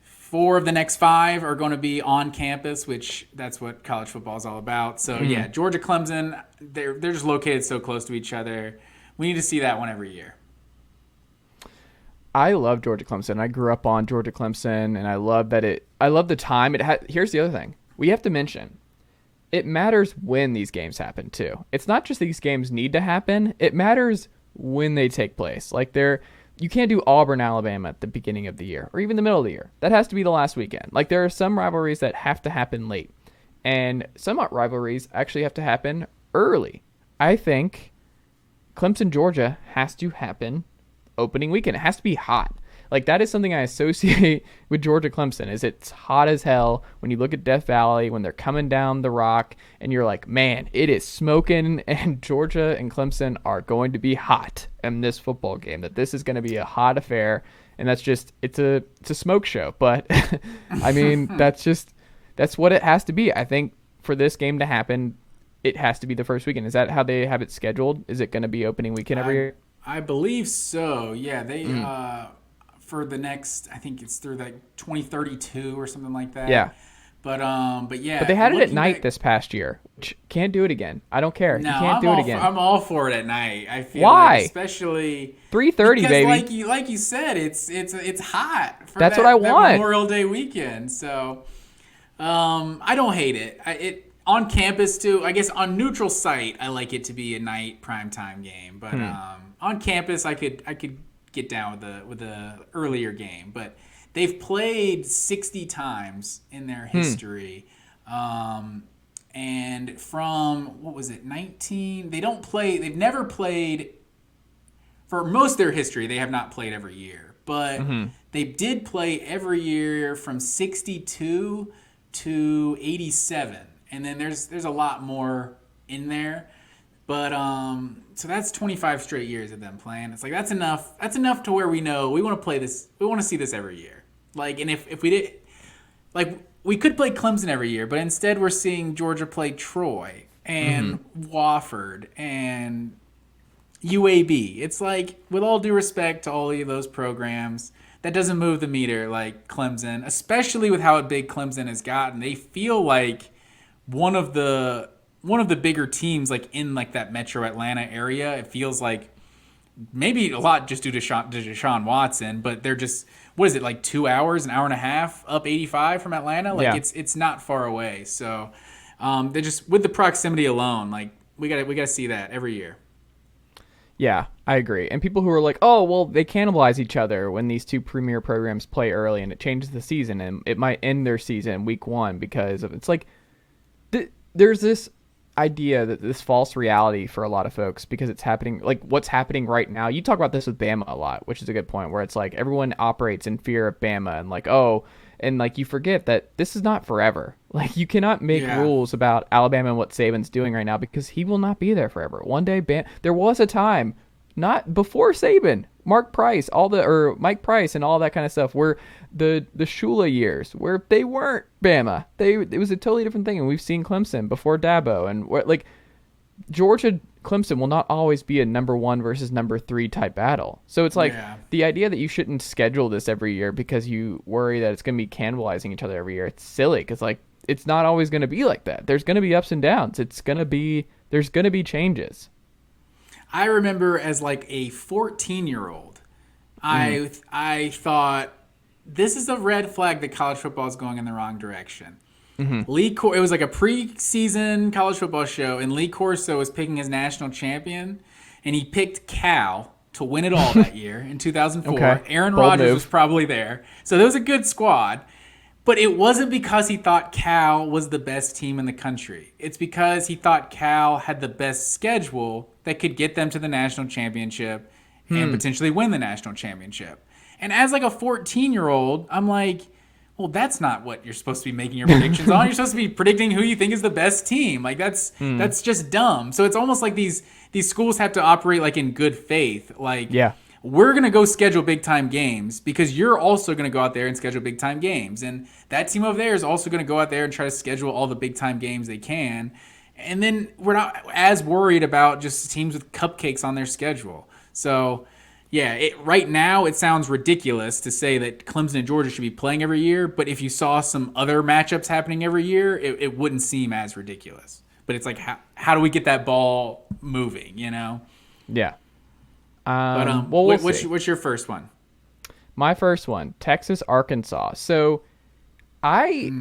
4 of the next 5 are going to be on campus, which that's what college football is all about. So, yeah, Georgia, Clemson, they're just located so close to each other. We need to see that one every year. I love Georgia Clemson. I grew up on Georgia Clemson, and I love I love the time it had. Here's the other thing we have to mention: it matters when these games happen too. It's not just these games need to happen; it matters when they take place. Like you can't do Auburn, Alabama at the beginning of the year or even the middle of the year. That has to be the last weekend. Like there are some rivalries that have to happen late, and some rivalries actually have to happen early. I think Clemson Georgia has to happen opening weekend. It has to be hot. Like that is something I associate with Georgia Clemson. Is it's hot as hell when you look at Death Valley when they're coming down the rock and you're like, man, it is smoking, and Georgia and Clemson are going to be hot in this football game. That this is going to be a hot affair, and that's just it's a smoke show. But I mean that's what it has to be. I think for this game to happen, it has to be the first weekend. Is that how they have it scheduled? Is it going to be opening weekend every year? I believe so. Yeah, they for the next, I think it's through like 2032 or something like that. Yeah. But yeah. But they had it at night this past year. Which can't do it again. I don't care. No, you can't do it again. I'm all for it at night. I feel Why? like especially 3:30, baby. Like you said, it's hot for That's what I want. That Memorial Day weekend. So I don't hate it. It on campus too. I guess on neutral site, I like it to be a night primetime game. But on campus, I could get down with the earlier game. But they've played 60 times in their history. And from, what was it, 19? They've never played, for most of their history, they have not played every year. But they did play every year from 62 to 87. And then there's a lot more in there. But so that's 25 straight years of them playing. It's like that's enough. That's enough to where we know we want to play this. We want to see this every year. Like, and if we did, like, we could play Clemson every year, but instead we're seeing Georgia play Troy and Wofford and UAB. It's like, with all due respect to all of those programs, that doesn't move the meter like Clemson, especially with how big Clemson has gotten. They feel like one of the bigger teams, like in like that Metro Atlanta area. It feels like maybe a lot just due to Deshaun Watson, but they're just, what is it, like 2 hours, an hour and a half up 85 from Atlanta? Like it's not far away. So they're just, with the proximity alone, like we gotta see that every year. Yeah, I agree. And people who are like, oh, well, they cannibalize each other when these two premier programs play early and it changes the season and it might end their season week one because of, it's like, there's this idea that this false reality for a lot of folks because it's happening, like what's happening right now. You talk about this with Bama a lot, which is a good point, where it's like everyone operates in fear of Bama and like, oh, and like you forget that this is not forever. Like you cannot make rules about Alabama and what Saban's doing right now because he will not be there forever. One day, there was a time, not before Saban, Mike Price and all that kind of stuff, where the Shula years where they weren't Bama. It was a totally different thing, and we've seen Clemson before Dabo, and like Georgia Clemson will not always be a number 1 versus number 3 type battle. So it's like the idea that you shouldn't schedule this every year because you worry that it's going to be cannibalizing each other every year. It's silly because like it's not always going to be like that. There's going to be ups and downs. There's going to be changes. I remember as like a 14-year-old, I thought this is a red flag that college football is going in the wrong direction. It was like a preseason college football show, and Lee Corso was picking his national champion, and he picked Cal to win it all that year in 2004. Okay. Aaron Rodgers was probably there. So there was a good squad. But it wasn't because he thought Cal was the best team in the country. It's because he thought Cal had the best schedule that could get them to the national championship and potentially win the national championship. And as like a 14-year-old, I'm like, well, that's not what you're supposed to be making your predictions on. You're supposed to be predicting who you think is the best team. Like that's just dumb. So it's almost like these schools have to operate like in good faith. Like, we're going to go schedule big-time games because you're also going to go out there and schedule big-time games. And that team over there is also going to go out there and try to schedule all the big-time games they can. And then we're not as worried about just teams with cupcakes on their schedule. So, yeah, right now it sounds ridiculous to say that Clemson and Georgia should be playing every year. But if you saw some other matchups happening every year, it wouldn't seem as ridiculous. But it's like, how do we get that ball moving, you know? Yeah. But we'll what's your first one? My first one, Texas, Arkansas. So I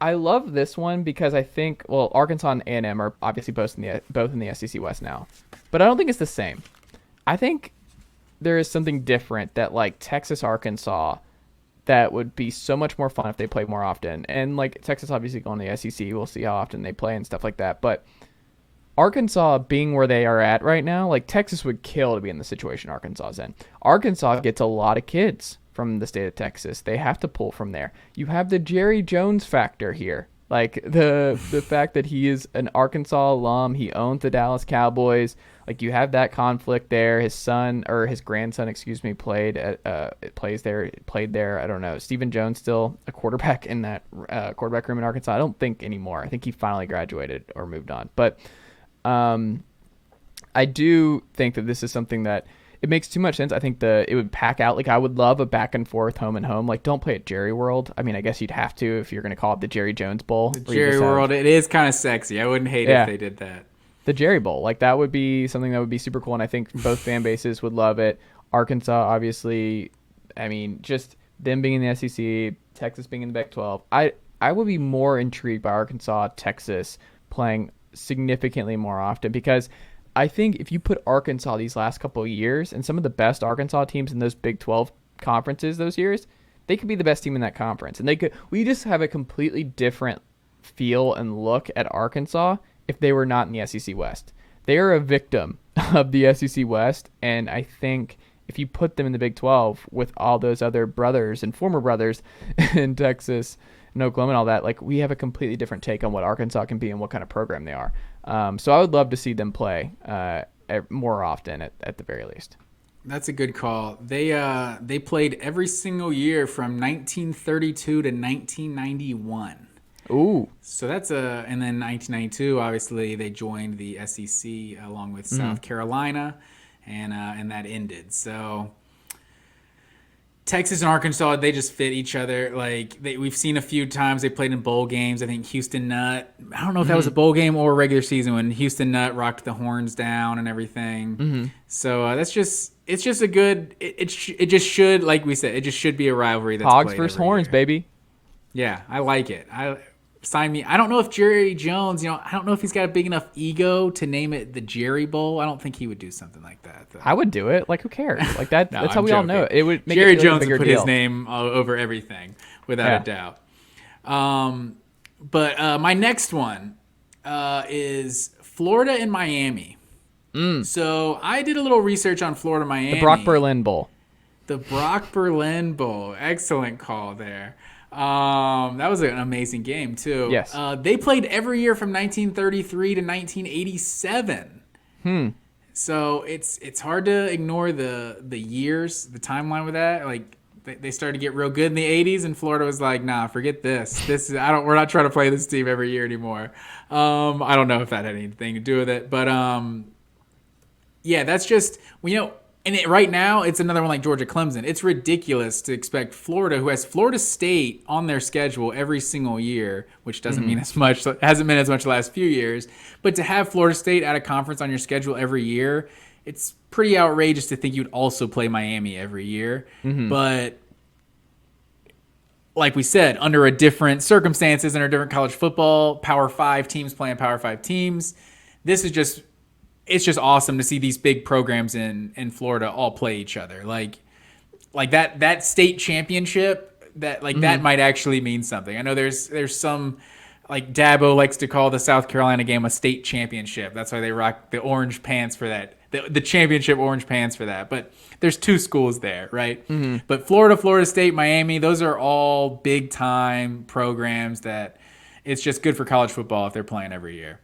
love this one because I think, well, Arkansas and A&M are obviously both in the SEC West now, but I don't think it's the same. I think there is something different that like Texas, Arkansas, that would be so much more fun if they played more often. And like Texas, obviously going to the SEC, we'll see how often they play and stuff like that. But Arkansas being where they are at right now, like Texas would kill to be in the situation Arkansas is in. Arkansas gets a lot of kids from the state of Texas. They have to pull from there. You have the Jerry Jones factor here. Like the fact that he is an Arkansas alum, he owns the Dallas Cowboys. Like you have that conflict there. His son or his grandson, excuse me, played there. I don't know. Stephen Jones still a quarterback in that quarterback room in Arkansas. I don't think anymore. I think he finally graduated or moved on. But I do think that this is something that it makes too much sense. I think it would pack out. Like I would love a back and forth home and home. Like don't play at Jerry World. I mean, I guess you'd have to if you're going to call it the Jerry Jones Bowl. The Jerry World, it is kind of sexy. I wouldn't hate if they did that. The Jerry Bowl, like that would be something that would be super cool. And I think both fan bases would love it. Arkansas, obviously, I mean, just them being in the SEC, Texas being in the Big-12. I would be more intrigued by Arkansas, Texas playing significantly more often because I think if you put Arkansas these last couple of years and some of the best Arkansas teams in those Big 12 conferences those years, they could be the best team in that conference. And we just have a completely different feel and look at Arkansas if they were not in the SEC West. They are a victim of the SEC West, and I think if you put them in the Big 12 with all those other brothers and former brothers in Texas and Oklahoma and all that, like we have a completely different take on what Arkansas can be and what kind of program they are. So I would love to see them play more often at the very least. That's a good call. They played every single year from 1932 to 1991. Ooh. So that's and then 1992, obviously they joined the SEC along with South Carolina, and that ended. So Texas and Arkansas, they just fit each other. Like we've seen a few times they played in bowl games. I think Houston Nutt. I don't know if that was a bowl game or a regular season when Houston Nutt rocked the horns down and everything. Mm-hmm. So it's just a good. It just should, like we said, it just should be a rivalry. That's Hogs versus horns, baby. Yeah, I like it. Sign me. I don't know if Jerry Jones, I don't know if he's got a big enough ego to name it the Jerry Bowl. I don't think he would do something like that, though. I would do it. Like, who cares? Like that. No, that's how we all know it. It would make Jerry it Jones a would put deal. his name over everything, without a doubt. But my next one is Florida and Miami. So I did a little research on Florida, Miami. The Brock Berlin Bowl. The Brock Berlin Bowl. Excellent call there. That was an amazing game too. Yes. They played every year from 1933 to 1987. So it's hard to ignore the years, the timeline with that. Like they started to get real good in the 80s, and Florida was like, nah, forget this. We're not trying to play this team every year anymore. I don't know if that had anything to do with it, but yeah, that's just And right now, it's another one like Georgia Clemson. It's ridiculous to expect Florida, who has Florida State on their schedule every single year, which doesn't mean as much, hasn't been as much the last few years. But to have Florida State at a conference on your schedule every year, it's pretty outrageous to think you'd also play Miami every year. But like we said, under a different circumstances, under different college football, Power 5 teams playing Power 5 teams, this is just... It's just awesome to see these big programs in Florida all play each other. Like that state championship, that might actually mean something. I know there's some, like Dabo likes to call the South Carolina game a state championship. That's why they rock the orange pants for that, the championship orange pants for that. But there's two schools there, right? But Florida State, Miami, those are all big time programs that it's just good for college football if they're playing every year.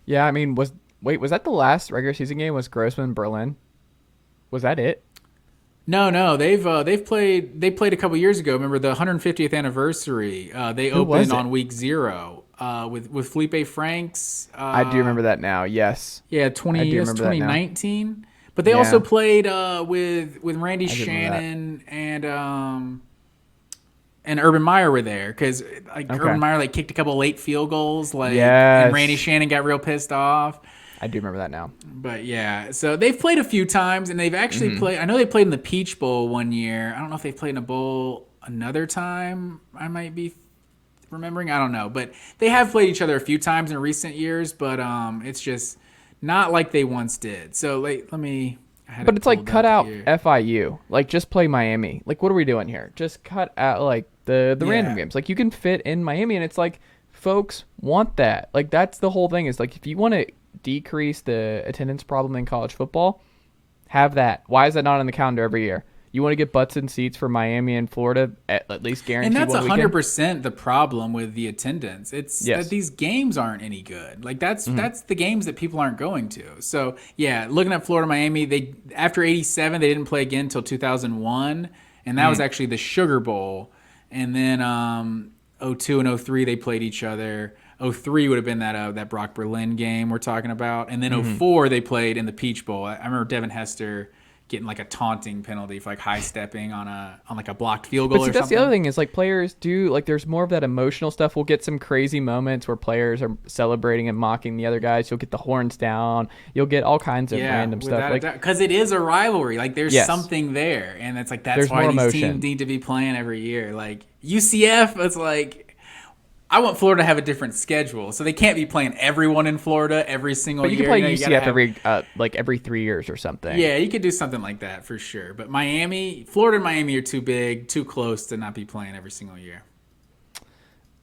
Yeah, I mean, was that the last regular season game? Was Grossman Berlin? Was that it? No. They played a couple years ago. Remember the 150th anniversary? They opened on week 0 with Felipe Franks. I do remember that now. Yes. Yeah, 2019. But they also played with Randy Shannon and Urban Meyer were there because Urban Meyer kicked a couple late field goals and Randy Shannon got real pissed off. I do remember that now. But yeah, so they've played a few times, and they've actually played. I know they played in the Peach Bowl one year. I don't know if they played in a bowl another time. I might be remembering. I don't know, but they have played each other a few times in recent years. But it's just not like they once did. So let me. But it's like cut out here. FIU. Like just play Miami. Like what are we doing here? Just cut out like the random games. Like you can fit in Miami, and it's like folks want that. Like that's the whole thing. Is like if you want to decrease the attendance problem in college football, have that. Why is that not on the calendar every year? You want to get butts in seats for Miami and Florida, at least guaranteed. And that's 100% the problem with the attendance. It's that these games aren't any good. Like that's the games that people aren't going to. So yeah, looking at Florida, Miami, they after '87 they didn't play again until 2001, and that was actually the Sugar Bowl. And then '02 and '03 they played each other. '03 would have been that Brock Berlin game we're talking about, and then '04 they played in the Peach Bowl. I remember Devin Hester getting like a taunting penalty for like high stepping on like a blocked field goal. But see, or that's something. The other thing is like players do like there's more of that emotional stuff. We'll get some crazy moments where players are celebrating and mocking the other guys. You'll get the horns down. You'll get all kinds of random stuff. Like because it is a rivalry. Like there's something there, and it's like that's why these teams need to be playing every year. Like UCF, it's like. I want Florida to have a different schedule, so they can't be playing everyone in Florida every single year. But you can play UCF every 3 years or something. Yeah, you could do something like that for sure. But Florida and Miami are too big, too close to not be playing every single year.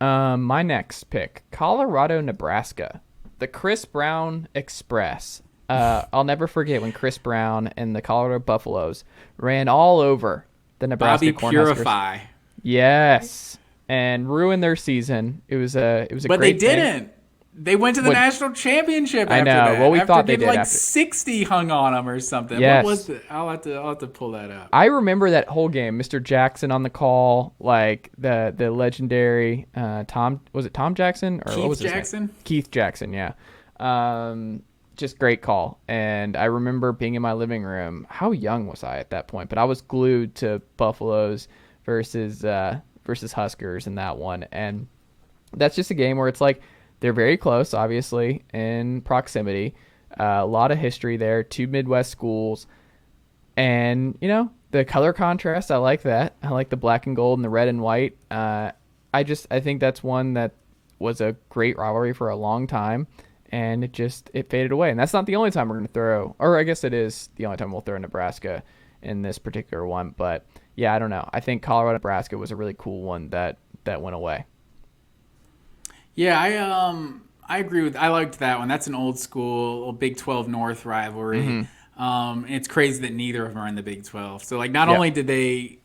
My next pick, Colorado, Nebraska, the Chris Brown Express. I'll never forget when Chris Brown and the Colorado Buffaloes ran all over the Nebraska Cornhuskers. Purify. Yes. And ruined their season. It was a but great they didn't. Thing. They went to the national championship. After that. Well, we thought they did. Like 60 hung on them or something. Yes. What was it? I'll have to pull that up. I remember that whole game. Mr. Jackson on the call, like the legendary Tom. Was it Tom Jackson or Keith what was his Jackson? Name? Keith Jackson. Yeah. Just great call. And I remember being in my living room. How young was I at that point? But I was glued to Buffaloes versus Huskers in that one. And that's just a game where it's like they're very close, obviously, in proximity. A lot of history there, two Midwest schools. And, the color contrast, I like that. I like the black and gold and the red and white. I think that's one that was a great rivalry for a long time. And it faded away. And that's not the only time we're going to throw, or I guess it is the only time we'll throw Nebraska in this particular one. But yeah, I don't know. I think Colorado Nebraska was a really cool one that went away. Yeah, I agree with. I liked that one. That's an old school Big 12 North rivalry. And it's crazy that neither of them are in the Big 12. So like, not only are they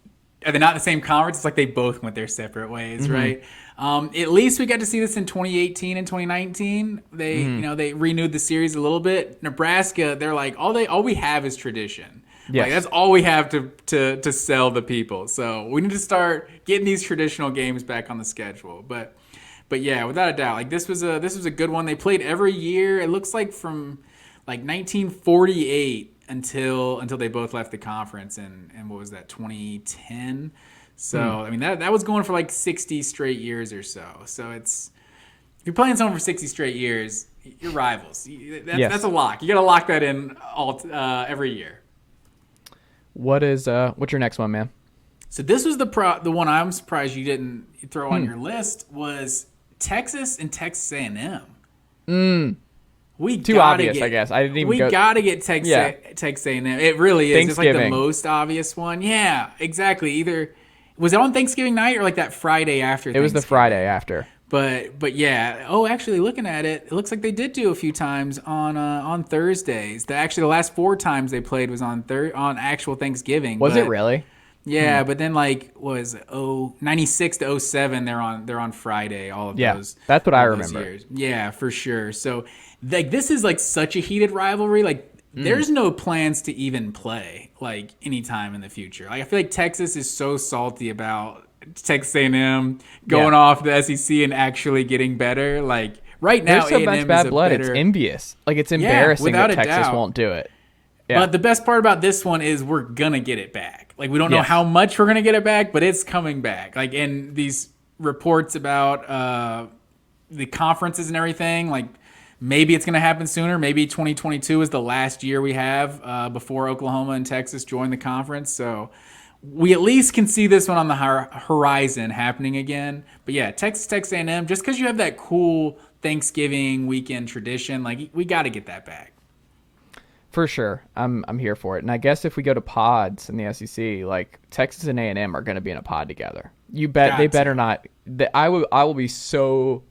not in the same conference, it's like they both went their separate ways, right? At least we got to see this in 2018 and 2019. They they renewed the series a little bit. Nebraska, they're like all we have is tradition. Yes. Like that's all we have to sell the people. So we need to start getting these traditional games back on the schedule. But yeah, without a doubt, like this was a good one. They played every year. It looks like from like 1948 until they both left the conference and what was that, 2010? So I mean that was going for like 60 straight years or so. So if you're playing someone for 60 straight years, you're rivals. That's a lock. You got to lock that in every year. What's your next one, man? So this was the one I'm surprised you didn't throw on your list was Texas and Texas A&M. Too obvious, I guess. I didn't even. We got to get Texas A&M. It really is. It's like the most obvious one. Yeah, exactly. Either was it on Thanksgiving night or like that Friday after? It was the Friday after. But yeah. Oh, actually, looking at it, it looks like they did do a few times on Thursdays. The last 4 times they played was on actual Thanksgiving. Was it really? Yeah, but then like was 96 to 07, they're on Friday. All of those. That's what I remember. Years. Yeah, for sure. So like this is like such a heated rivalry. Like there's no plans to even play like anytime in the future. Like I feel like Texas is so salty about Texas A&M going off the SEC and actually getting better. Like right now, there's so much bad blood. It's envious. Like it's embarrassing that Texas won't do it. Yeah. But the best part about this one is we're gonna get it back. Like we don't know how much we're gonna get it back, but it's coming back. Like in these reports about the conferences and everything, like Maybe it's going to happen sooner. Maybe 2022 is the last year we have before Oklahoma and Texas join the conference. So we at least can see this one on the horizon happening again. But yeah, Texas A&M, just because you have that cool Thanksgiving weekend tradition, like we got to get that back. For sure. I'm here for it. And I guess if we go to pods in the SEC, like Texas and A&M are going to be in a pod together. You bet they better not. I will be so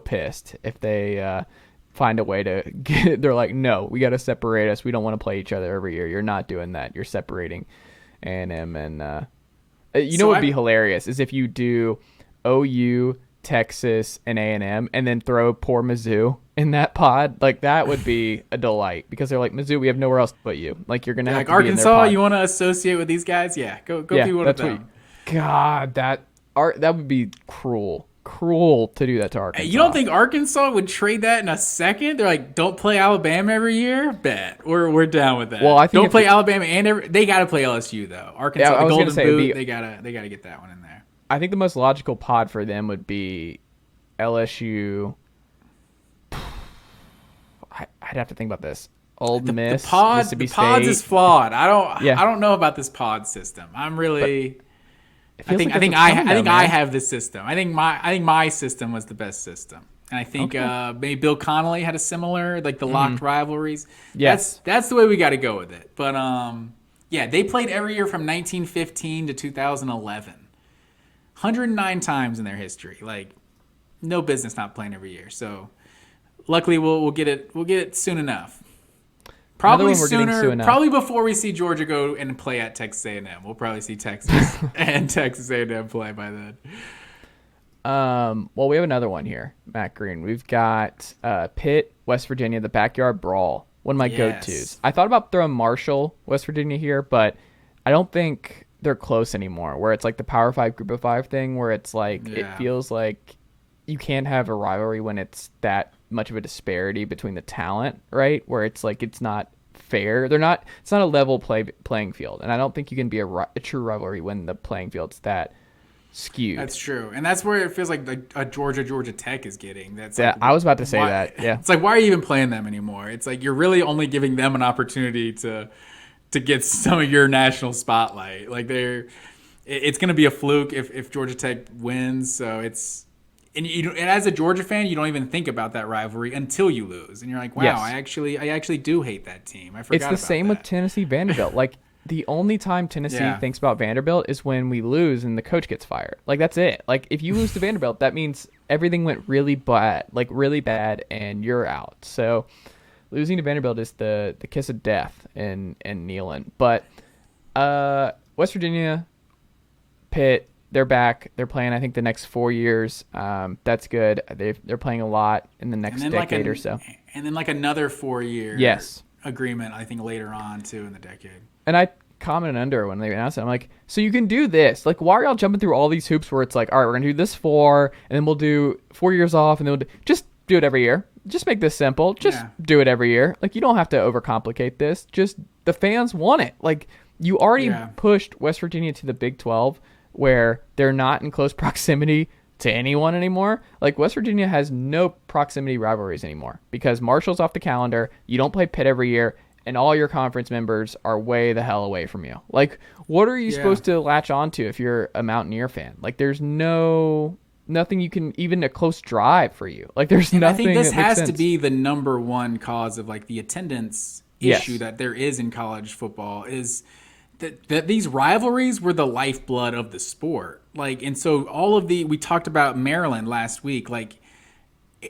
pissed if they find a way to get. They're like, no, we got to separate us. We don't want to play each other every year. You're not doing that. You're separating A&M and know what would be hilarious is if you do OU, Texas, and A&M, and then throw poor Mizzou in that pod. Like that would be a delight because they're like, Mizzou, we have nowhere else but you. Like you're gonna have to Arkansas. Be in their pod. You want to associate with these guys? Yeah, go be one of them. God, that would be cruel to do that to Arkansas. You don't think Arkansas would trade that in a second? They're like, don't play Alabama every year. Bet we're down with that. Well, I think don't play Alabama they got to play LSU though. Arkansas, yeah, the Golden Boot, they gotta get that one in there. I think the most logical pod for them would be LSU. I'd have to think about this. Old Miss, Mississippi State. The pods is flawed. I don't know about this pod system. I'm really. I think I have this system. I think my system was the best system, and I think maybe Bill Connolly had a similar like the locked rivalries. Yes, that's the way we got to go with it. But yeah, they played every year from 1915 to 2011, 109 times in their history. Like no business not playing every year. So luckily we'll get it soon enough. Probably sooner. Probably before we see Georgia go and play at Texas A&M. We'll probably see Texas and Texas A&M play by then. Well, we have another one here, Matt Green. We've got Pitt, West Virginia, the backyard brawl. One of my go-tos. I thought about throwing Marshall, West Virginia here, but I don't think they're close anymore. Where it's like the Power 5, Group of 5 thing, where it's like it feels like you can't have a rivalry when it's that much of a disparity between the talent, right? Where it's like it's not fair. It's not a level playing field, and I don't think you can be a true rivalry when the playing field's that skewed. That's true, and that's where it feels like a Georgia Tech is getting. That's yeah. Like, I was about to say that. Yeah, it's like why are you even playing them anymore? It's like you're really only giving them an opportunity to get some of your national spotlight. Like it's going to be a fluke if Georgia Tech wins. So it's. And as a Georgia fan, you don't even think about that rivalry until you lose, and you're like, "Wow, yes. I actually do hate that team." I forgot. It's the same with Tennessee Vanderbilt. Like the only time Tennessee thinks about Vanderbilt is when we lose and the coach gets fired. Like that's it. Like if you lose to Vanderbilt, that means everything went really bad, and you're out. So losing to Vanderbilt is the kiss of death in Neyland. But West Virginia, Pitt. They're back. They're playing, I think, the next 4 years. That's good. They're playing a lot in the next decade or so. And then another 4-year agreement, I think, later on, too, in the decade. And I commented under when they announced it. I'm like, so you can do this. Like, why are y'all jumping through all these hoops where it's like, all right, we're going to do this 4, and then we'll do 4 years off, and then just do it every year. Just make this simple. Just do it every year. Like, you don't have to overcomplicate this. Just the fans want it. Like, you already pushed West Virginia to the Big 12, where they're not in close proximity to anyone anymore. Like West Virginia has no proximity rivalries anymore because Marshall's off the calendar. You don't play Pitt every year, and all your conference members are way the hell away from you. Like, what are you supposed to latch onto if you're a Mountaineer fan? Like, there's nothing you can, even a close drive for you. Like, there's nothing. I think this has to be the number one cause of like the attendance issue that there is in college football is that these rivalries were the lifeblood of the sport. Like, and so we talked about Maryland last week. Like,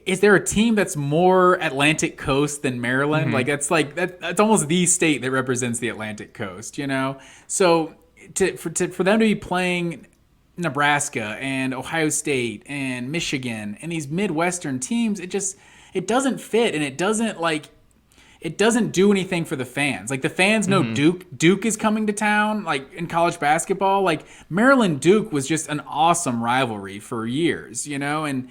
is there a team that's more Atlantic Coast than Maryland? Mm-hmm. That's almost the state that represents the Atlantic Coast, you know? So for them to be playing Nebraska and Ohio State and Michigan and these Midwestern teams, it doesn't fit, and it doesn't do anything for the fans. Like the fans know Duke is coming to town, like in college basketball. Like Maryland Duke was just an awesome rivalry for years, you know, and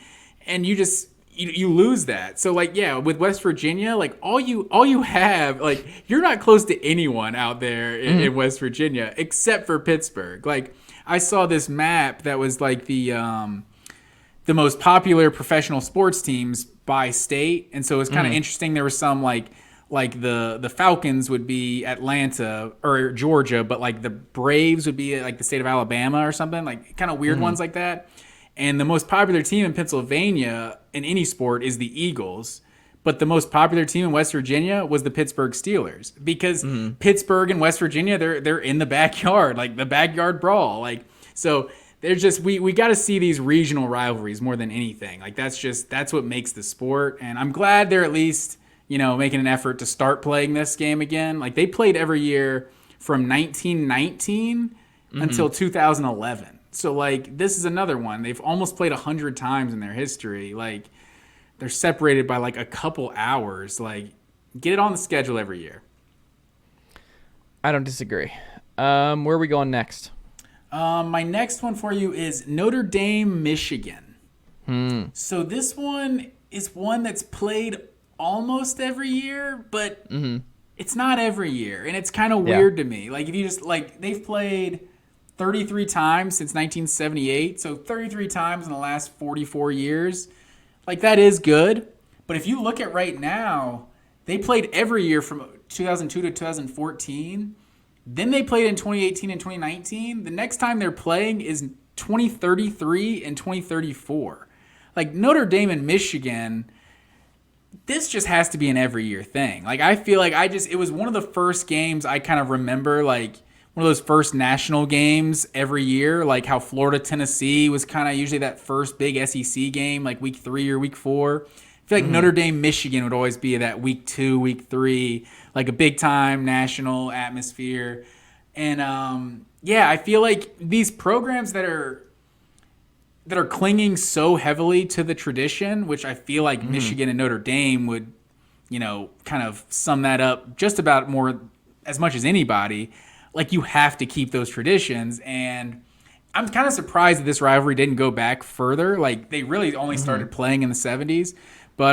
you lose that. So like, yeah, with West Virginia, like all you have, like you're not close to anyone out there in West Virginia except for Pittsburgh. Like I saw this map that was like the most popular professional sports teams by state, and so it was kind of interesting. There was some like the Falcons would be Atlanta or Georgia, but like the Braves would be like the state of Alabama or something, like kind of weird ones like that. And the most popular team in Pennsylvania in any sport is the Eagles. But the most popular team in West Virginia was the Pittsburgh Steelers, because Pittsburgh and West Virginia, they're in the backyard, like the backyard brawl. Like, so there's just, we got to see these regional rivalries more than anything. Like, that's what makes the sport. And I'm glad they're at least, making an effort to start playing this game again. Like, they played every year from 1919 until 2011. So, like, this is another one. They've almost played 100 times in their history. Like, they're separated by, like, a couple hours. Like, get it on the schedule every year. I don't disagree. Where are we going next? My next one for you is Notre Dame, Michigan. So this one is one that's played almost every year, but it's not every year. And it's kind of weird to me. Like, if you just, like, they've played 33 times since 1978, so 33 times in the last 44 years. Like, that is good. But if you look at right now, they played every year from 2002 to 2014. Then they played in 2018 and 2019. The next time they're playing is 2033 and 2034. Like, Notre Dame and Michigan, this just has to be an every year thing. Like, I feel like it was one of the first games I kind of remember, like, one of those first national games every year, like how Florida-Tennessee was kind of usually that first big SEC game, like week 3 or week 4. I feel like Notre Dame-Michigan would always be that week 2, week 3, like a big-time national atmosphere. And, I feel like these programs that are clinging so heavily to the tradition, which I feel like Michigan and Notre Dame would, kind of sum that up just about as much as anybody. Like, you have to keep those traditions, and I'm kind of surprised that this rivalry didn't go back further. Like, they really only started playing in the 70s, but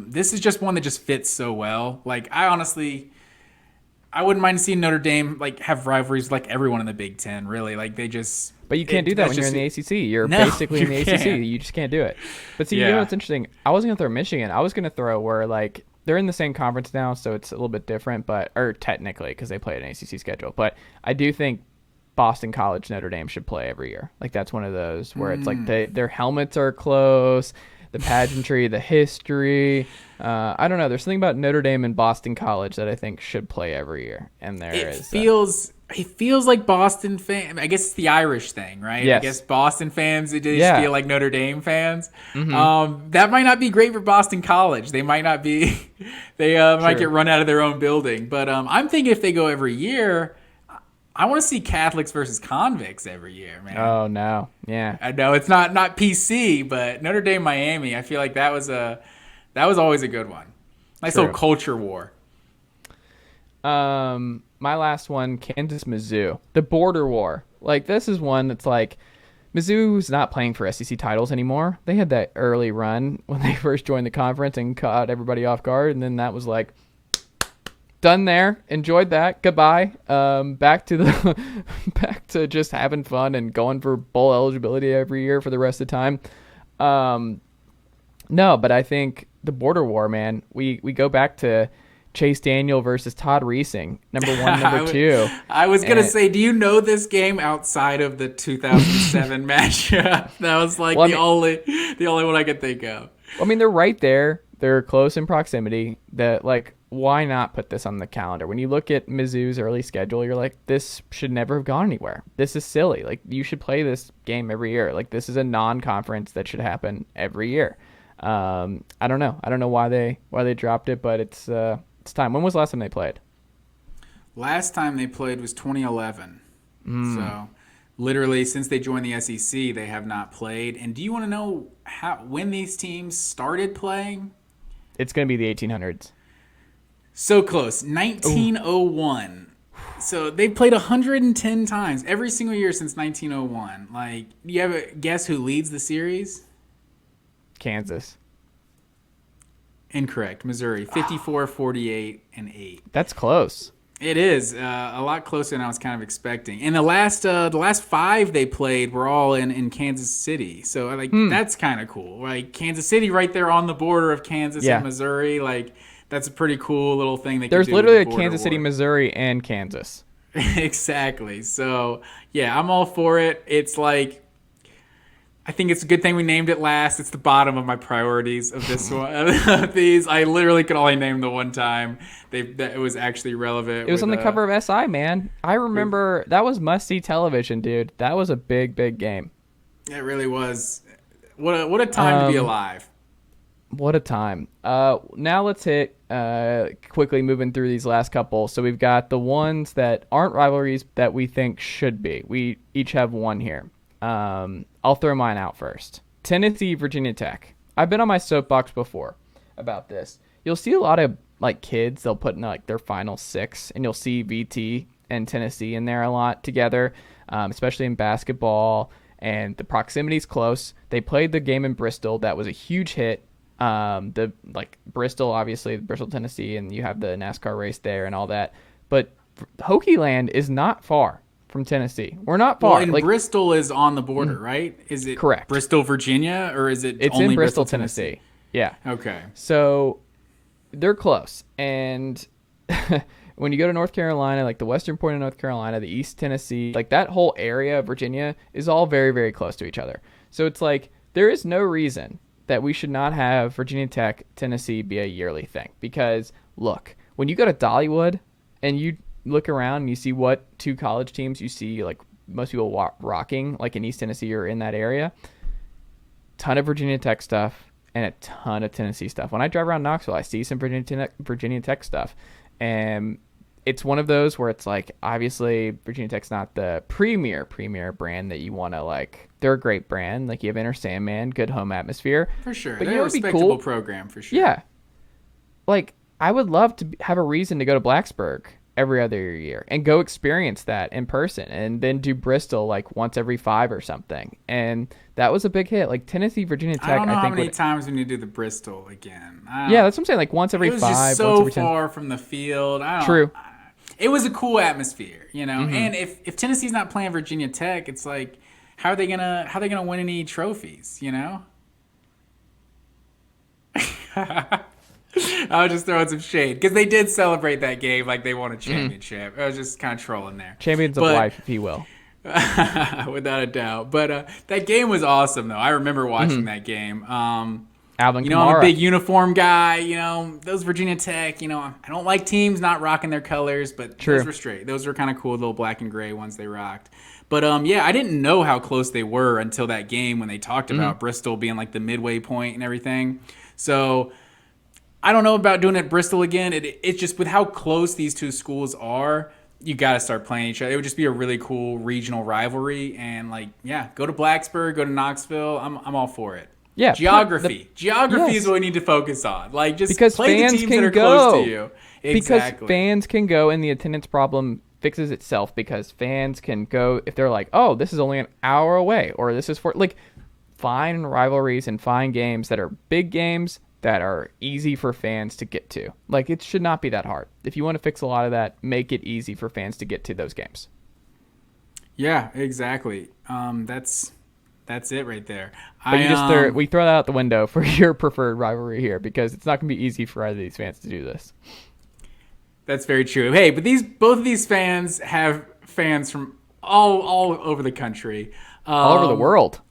this is just one that just fits so well. Like, I wouldn't mind seeing Notre Dame like have rivalries like everyone in the Big Ten. Really, like they just. But you can't do that when you're in the ACC. You're basically in the ACC. You just can't do it. But see, you know what's interesting? I wasn't gonna throw Michigan. I was gonna throw where like. They're in the same conference now, so it's a little bit different, or technically because they play an ACC schedule. But I do think Boston College, Notre Dame should play every year. Like, that's one of those where it's like their helmets are close, the pageantry, the history. I don't know. There's something about Notre Dame and Boston College that I think should play every year, and It feels like Boston fans. I guess it's the Irish thing, right? Yes. I guess Boston fans, they just feel like Notre Dame fans. That might not be great for Boston College. They might not be. They might get run out of their own building. But I'm thinking if they go every year, I want to see Catholics versus convicts every year, man. Oh no, yeah. I know it's not PC, but Notre Dame Miami. I feel like that was always a good one. Nice little culture war. My last one, Kansas Mizzou, the border war. Like, this is one that's like, Mizzou's not playing for SEC titles anymore. They had that early run when they first joined the conference and caught everybody off guard, and then that was like, done there. Enjoyed that. Goodbye. Back to just having fun and going for bowl eligibility every year for the rest of the time. No, but I think the border war, man. We go back to Chase Daniel versus Todd Reesing, number 1, number 2. I was going to say, do you know this game outside of the 2007 matchup? That was like the only one I could think of. I mean, they're right there. They're close in proximity. Why not put this on the calendar? When you look at Mizzou's early schedule, you're like, this should never have gone anywhere. This is silly. Like, you should play this game every year. Like, this is a non-conference that should happen every year. I don't know. I don't know why they dropped it, but it's time. When was the last time they played? Last time they played was 2011. So literally since they joined the SEC, they have not played. And do you want to know when these teams started playing? It's going to be the 1800s. So close. 1901. So they've played 110 times every single year since 1901. Like, do you have a guess who leads the series? Kansas. Incorrect. Missouri. 54, 48, and 8. That's close. It is a lot closer than I was kind of expecting. And the last 5 they played were all in Kansas City, so like that's kind of cool. Like Kansas City, right there on the border of Kansas and Yeah. Missouri. Like that's a pretty cool little thing they There's could do with literally a the border Kansas City, war. Missouri, and Kansas. Exactly. So yeah, I'm all for it. It's like I think it's a good thing we named it last. It's the bottom of my priorities of this one. Of these, I literally could only name the one time that it was actually relevant. It was on the cover of SI, man. I remember that was must-see television, dude. That was a big, big game. It really was. What a time to be alive. What a time. Now let's hit quickly moving through these last couple. So we've got the ones that aren't rivalries that we think should be. We each have one here. I'll throw mine out first. Tennessee, Virginia Tech. I've been on my soapbox before about this. You'll see a lot of like kids, they'll put in like their final 6, and you'll see VT and Tennessee in there a lot together, especially in basketball, and the proximity's close. They played the game in Bristol. That was a huge hit. The like Bristol, obviously Bristol, Tennessee, and you have the NASCAR race there and all that. But Hokie Land is not far from Tennessee. We're not far. Well, and like, Bristol is on the border, right? Is it correct. Bristol, Virginia, or is it It's only in Bristol, Tennessee? Yeah. Okay. So they're close. And when you go to North Carolina, like the western point of North Carolina, the East Tennessee, like that whole area of Virginia is all very, very close to each other. So it's like there is no reason that we should not have Virginia Tech, Tennessee be a yearly thing. Because look, when you go to Dollywood and you look around and you see what 2 college teams you see, like most people rocking, like in East Tennessee or in that area, ton of Virginia Tech stuff and a ton of Tennessee stuff. When I drive around Knoxville, I see some Virginia Tech stuff, and it's one of those where it's like, obviously Virginia Tech's not the premier brand that you want to like. They're a great brand, like you have Enter Sandman, good home atmosphere For sure. but They're you know, a it'd be respectable cool program for sure. Yeah, like I would love to have a reason to go to Blacksburg every other year and go experience that in person, and then do Bristol like once every 5 or something. And that was a big hit. Like Tennessee, Virginia Tech, I don't know I how think many times we need to do the Bristol again. yeah, that's what I'm saying. Like once every It was 5, just once so every 10. far from the field. True. It was a cool atmosphere, you know. And if Tennessee's not playing Virginia Tech, it's like, how are they gonna win any trophies, you know? I was just throwing some shade because they did celebrate that game like they won a championship. I was just kind of trolling there. Champions of life, if you will. Without a doubt. But that game was awesome, though. I remember watching that game. Alvin You know, Kamara. I'm a big uniform guy. You know, those Virginia Tech, you know, I don't like teams not rocking their colors, but those were straight. Those were kind of cool, little black and gray ones they rocked. But yeah, I didn't know how close they were until that game when they talked about Bristol being like the midway point and everything. So I don't know about doing it at Bristol again. It's just with how close these 2 schools are, you got to start playing each other. It would just be a really cool regional rivalry. And like, yeah, go to Blacksburg, go to Knoxville. I'm all for it. Yeah, Geography yes. is what we need to focus on. Like, just because play fans the teams can that are go. close to you. Exactly. Because fans can go, and the attendance problem fixes itself because fans can go if they're like, oh, this is only an hour away, or this is for like, find rivalries and find games that are big games that are easy for fans to get to. Like, it should not be that hard. If you want to fix a lot of that, make it easy for fans to get to those games. Yeah, exactly. That's it right there. But we throw that out the window for your preferred rivalry here because it's not going to be easy for either of these fans to do this. That's very true. Hey, but both of these fans have fans from all over the country. All over the world.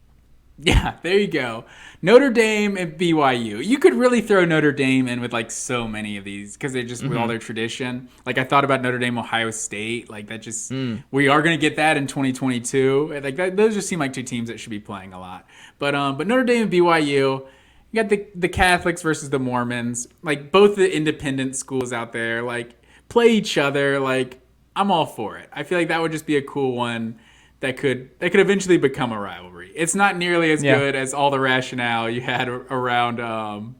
Yeah, there you go. Notre Dame and BYU. You could really throw Notre Dame in with like so many of these because they're just with all their tradition. Like I thought about Notre Dame, Ohio State. Like that just we are going to get that in 2022. Like those just seem like 2 teams that should be playing a lot. But Notre Dame and BYU. You got the Catholics versus the Mormons. Like both the independent schools out there. Like play each other. Like I'm all for it. I feel like that would just be a cool one. That could eventually become a rivalry. It's not nearly as good as all the rationale you had around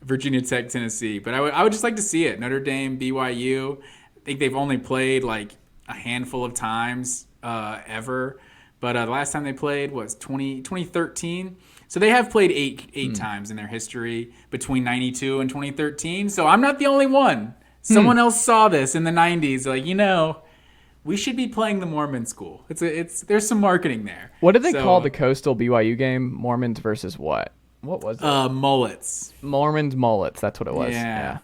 Virginia Tech, Tennessee. But I would just like to see it. Notre Dame, BYU. I think they've only played like a handful of times ever. But the last time they played was 2013. So they have played eight times in their history between 92 and 2013. So I'm not the only one Someone else saw this in the 90s, like, we should be playing the Mormon school. There's some marketing there. What did they call the Coastal BYU game? Mormons versus what? What was it? Mullets. Mormons mullets. That's what it was. Yeah.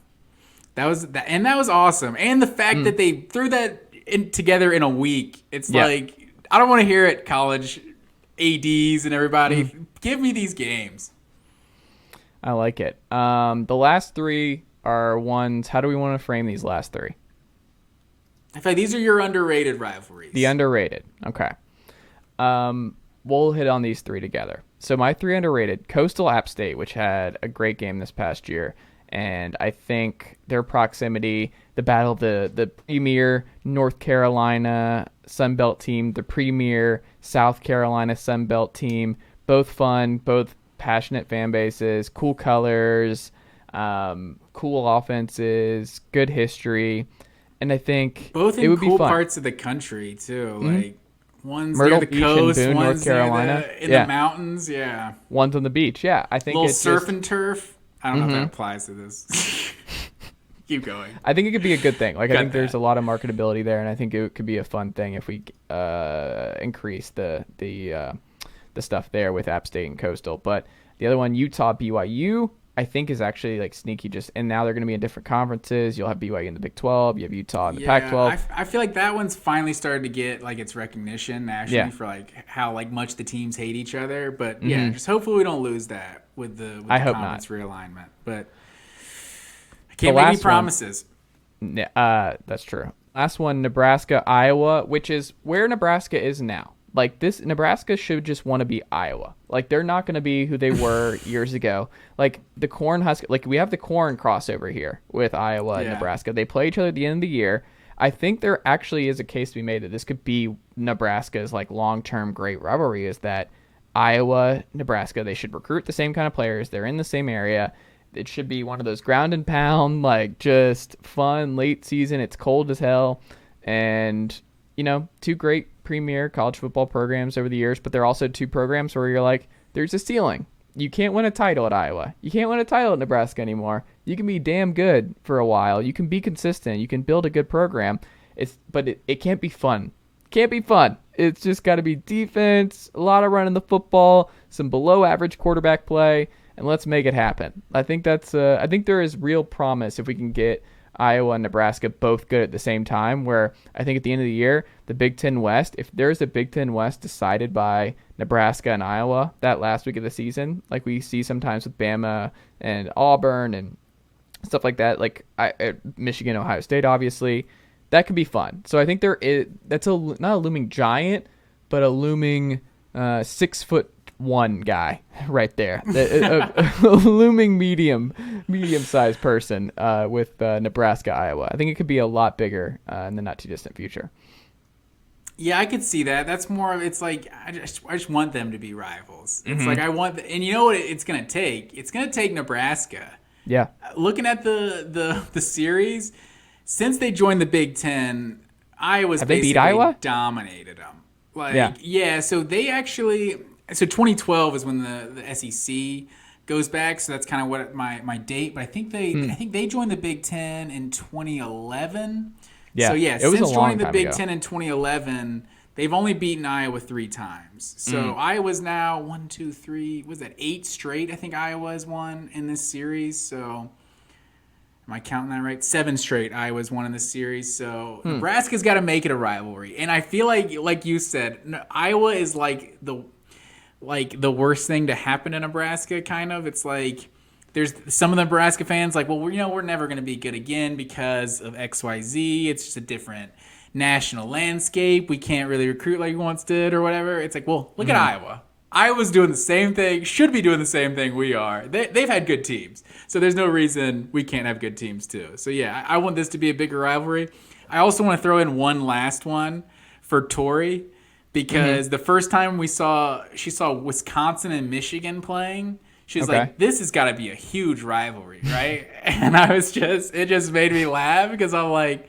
That was awesome. And the fact that they threw that together in a week. It's like, I don't want to hear it, college ADs and everybody. Give me these games. I like it. The last three are ones. How do we want to frame these last three? I feel like these are your underrated rivalries. The underrated. Okay. We'll hit on these three together. So my three underrated: Coastal App State, which had a great game this past year, and I think their proximity, the battle of the premier North Carolina Sunbelt team, the premier South Carolina Sunbelt team, both fun, both passionate fan bases, cool colors, cool offenses, good history, and I think both it would cool be fun. Parts of the country too, like one's Myrtle near the Beach coast, in Boone, one's North Carolina, in the mountains, one's on the beach. I think little it's surf and turf. I don't know if that applies to this. Keep going. I think it could be a good thing. Like, I think there's a lot of marketability there, and I think it could be a fun thing if we increase the stuff there with App State and Coastal. But the other one, Utah BYU, I think is actually like sneaky. And now they're going to be in different conferences. You'll have BYU in the Big 12. You have Utah in the Pac-12. I feel like that one's finally started to get like its recognition nationally for like how like much the teams hate each other. But just hopefully we don't lose that with the conference realignment. But I can't make any promises. That's true. Last one, Nebraska Iowa, which is where Nebraska is now. Like, this, Nebraska should just want to be Iowa. Like, they're not going to be who they were years ago. Like, the Cornhusker, like, we have the Corn crossover here with Iowa and Nebraska. They play each other at the end of the year. I think there actually is a case to be made that this could be Nebraska's, like, long-term great rivalry, is that Iowa, Nebraska, they should recruit the same kind of players. They're in the same area. It should be one of those ground and pound, like, just fun late season. It's cold as hell. And, two great premier college football programs over the years, but they're also two programs where you're like, there's a ceiling. You can't win a title at Iowa. You can't win a title at Nebraska anymore. You can be damn good for a while. You can be consistent. You can build a good program. But it can't be fun. Can't be fun. It's just got to be defense, a lot of running the football, some below average quarterback play, and let's make it happen. I think there is real promise if we can get Iowa and Nebraska both good at the same time, where I think at the end of the year, the Big Ten West, if there's a Big Ten West decided by Nebraska and Iowa that last week of the season, like we see sometimes with Bama and Auburn and stuff like that, like Michigan, Ohio State, obviously, that could be fun. So I think that's not a looming giant, but a looming 6'1" guy right there, a looming medium-sized person with Nebraska, Iowa. I think it could be a lot bigger in the not too distant future. Yeah, I could see that. That's more of, it's like I just want them to be rivals. It's like I want, and you know what it's gonna take? It's gonna take Nebraska. Yeah. Looking at the series, since they joined the Big Ten, Iowa's basically dominated them. So they actually. So 2012 is when the SEC goes back. So that's kind of what my date. But I think they joined the Big Ten in 2011. Yeah. So since joining the Big Ten in 2011, they've only beaten Iowa 3 times. So Iowa's now 1, 2, 3. Was that 8 straight? I think Iowa has won in this series. So am I counting that right? 7 straight Iowa's won in this series. So Nebraska's got to make it a rivalry. And I feel like you said, Iowa is like the worst thing to happen to Nebraska, kind of. It's like there's some of the Nebraska fans like, well, we're never going to be good again because of XYZ. It's just a different national landscape. We can't really recruit like we once did or whatever. It's like, well, look at Iowa. Iowa's doing the same thing, should be doing the same thing we are. They've had good teams. So there's no reason we can't have good teams too. So yeah, I want this to be a bigger rivalry. I also want to throw in one last one for Tori. Because the first time she saw Wisconsin and Michigan playing, she was like, this has got to be a huge rivalry, right? And it just made me laugh because I'm like,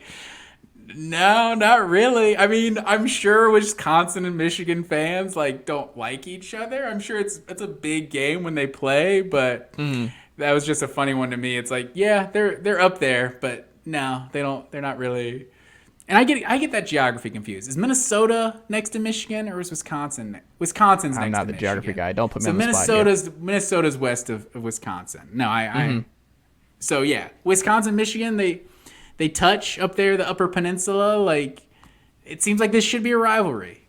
no, not really. I mean, I'm sure Wisconsin and Michigan fans like don't like each other. I'm sure it's a big game when they play, but that was just a funny one to me. It's like, yeah, they're up there, but No, they don't. They're not really. And I get that geography confused. Is Minnesota next to Michigan or is Wisconsin? Wisconsin's next to Michigan. I'm not the geography guy. Don't put me on the spot here. Minnesota's west of Wisconsin. No, So yeah, Wisconsin, Michigan, they touch up there, the Upper Peninsula. Like, it seems like this should be a rivalry.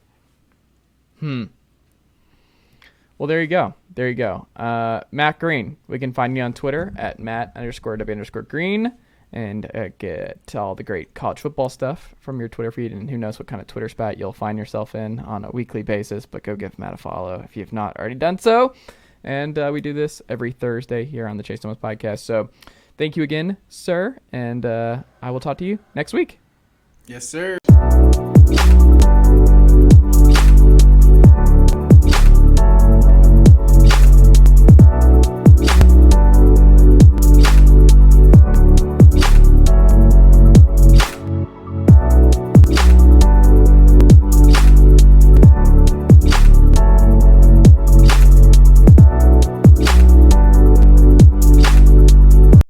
Well, there you go. Matt Green. We can find you on Twitter at Matt_W_Green and get all the great college football stuff from your Twitter feed. And who knows what kind of Twitter spat you'll find yourself in on a weekly basis. But go give Matt a follow if you've not already done so. And we do this every Thursday here on the Chase Thomas podcast. So thank you again, sir. And I will talk to you next week. Yes, sir.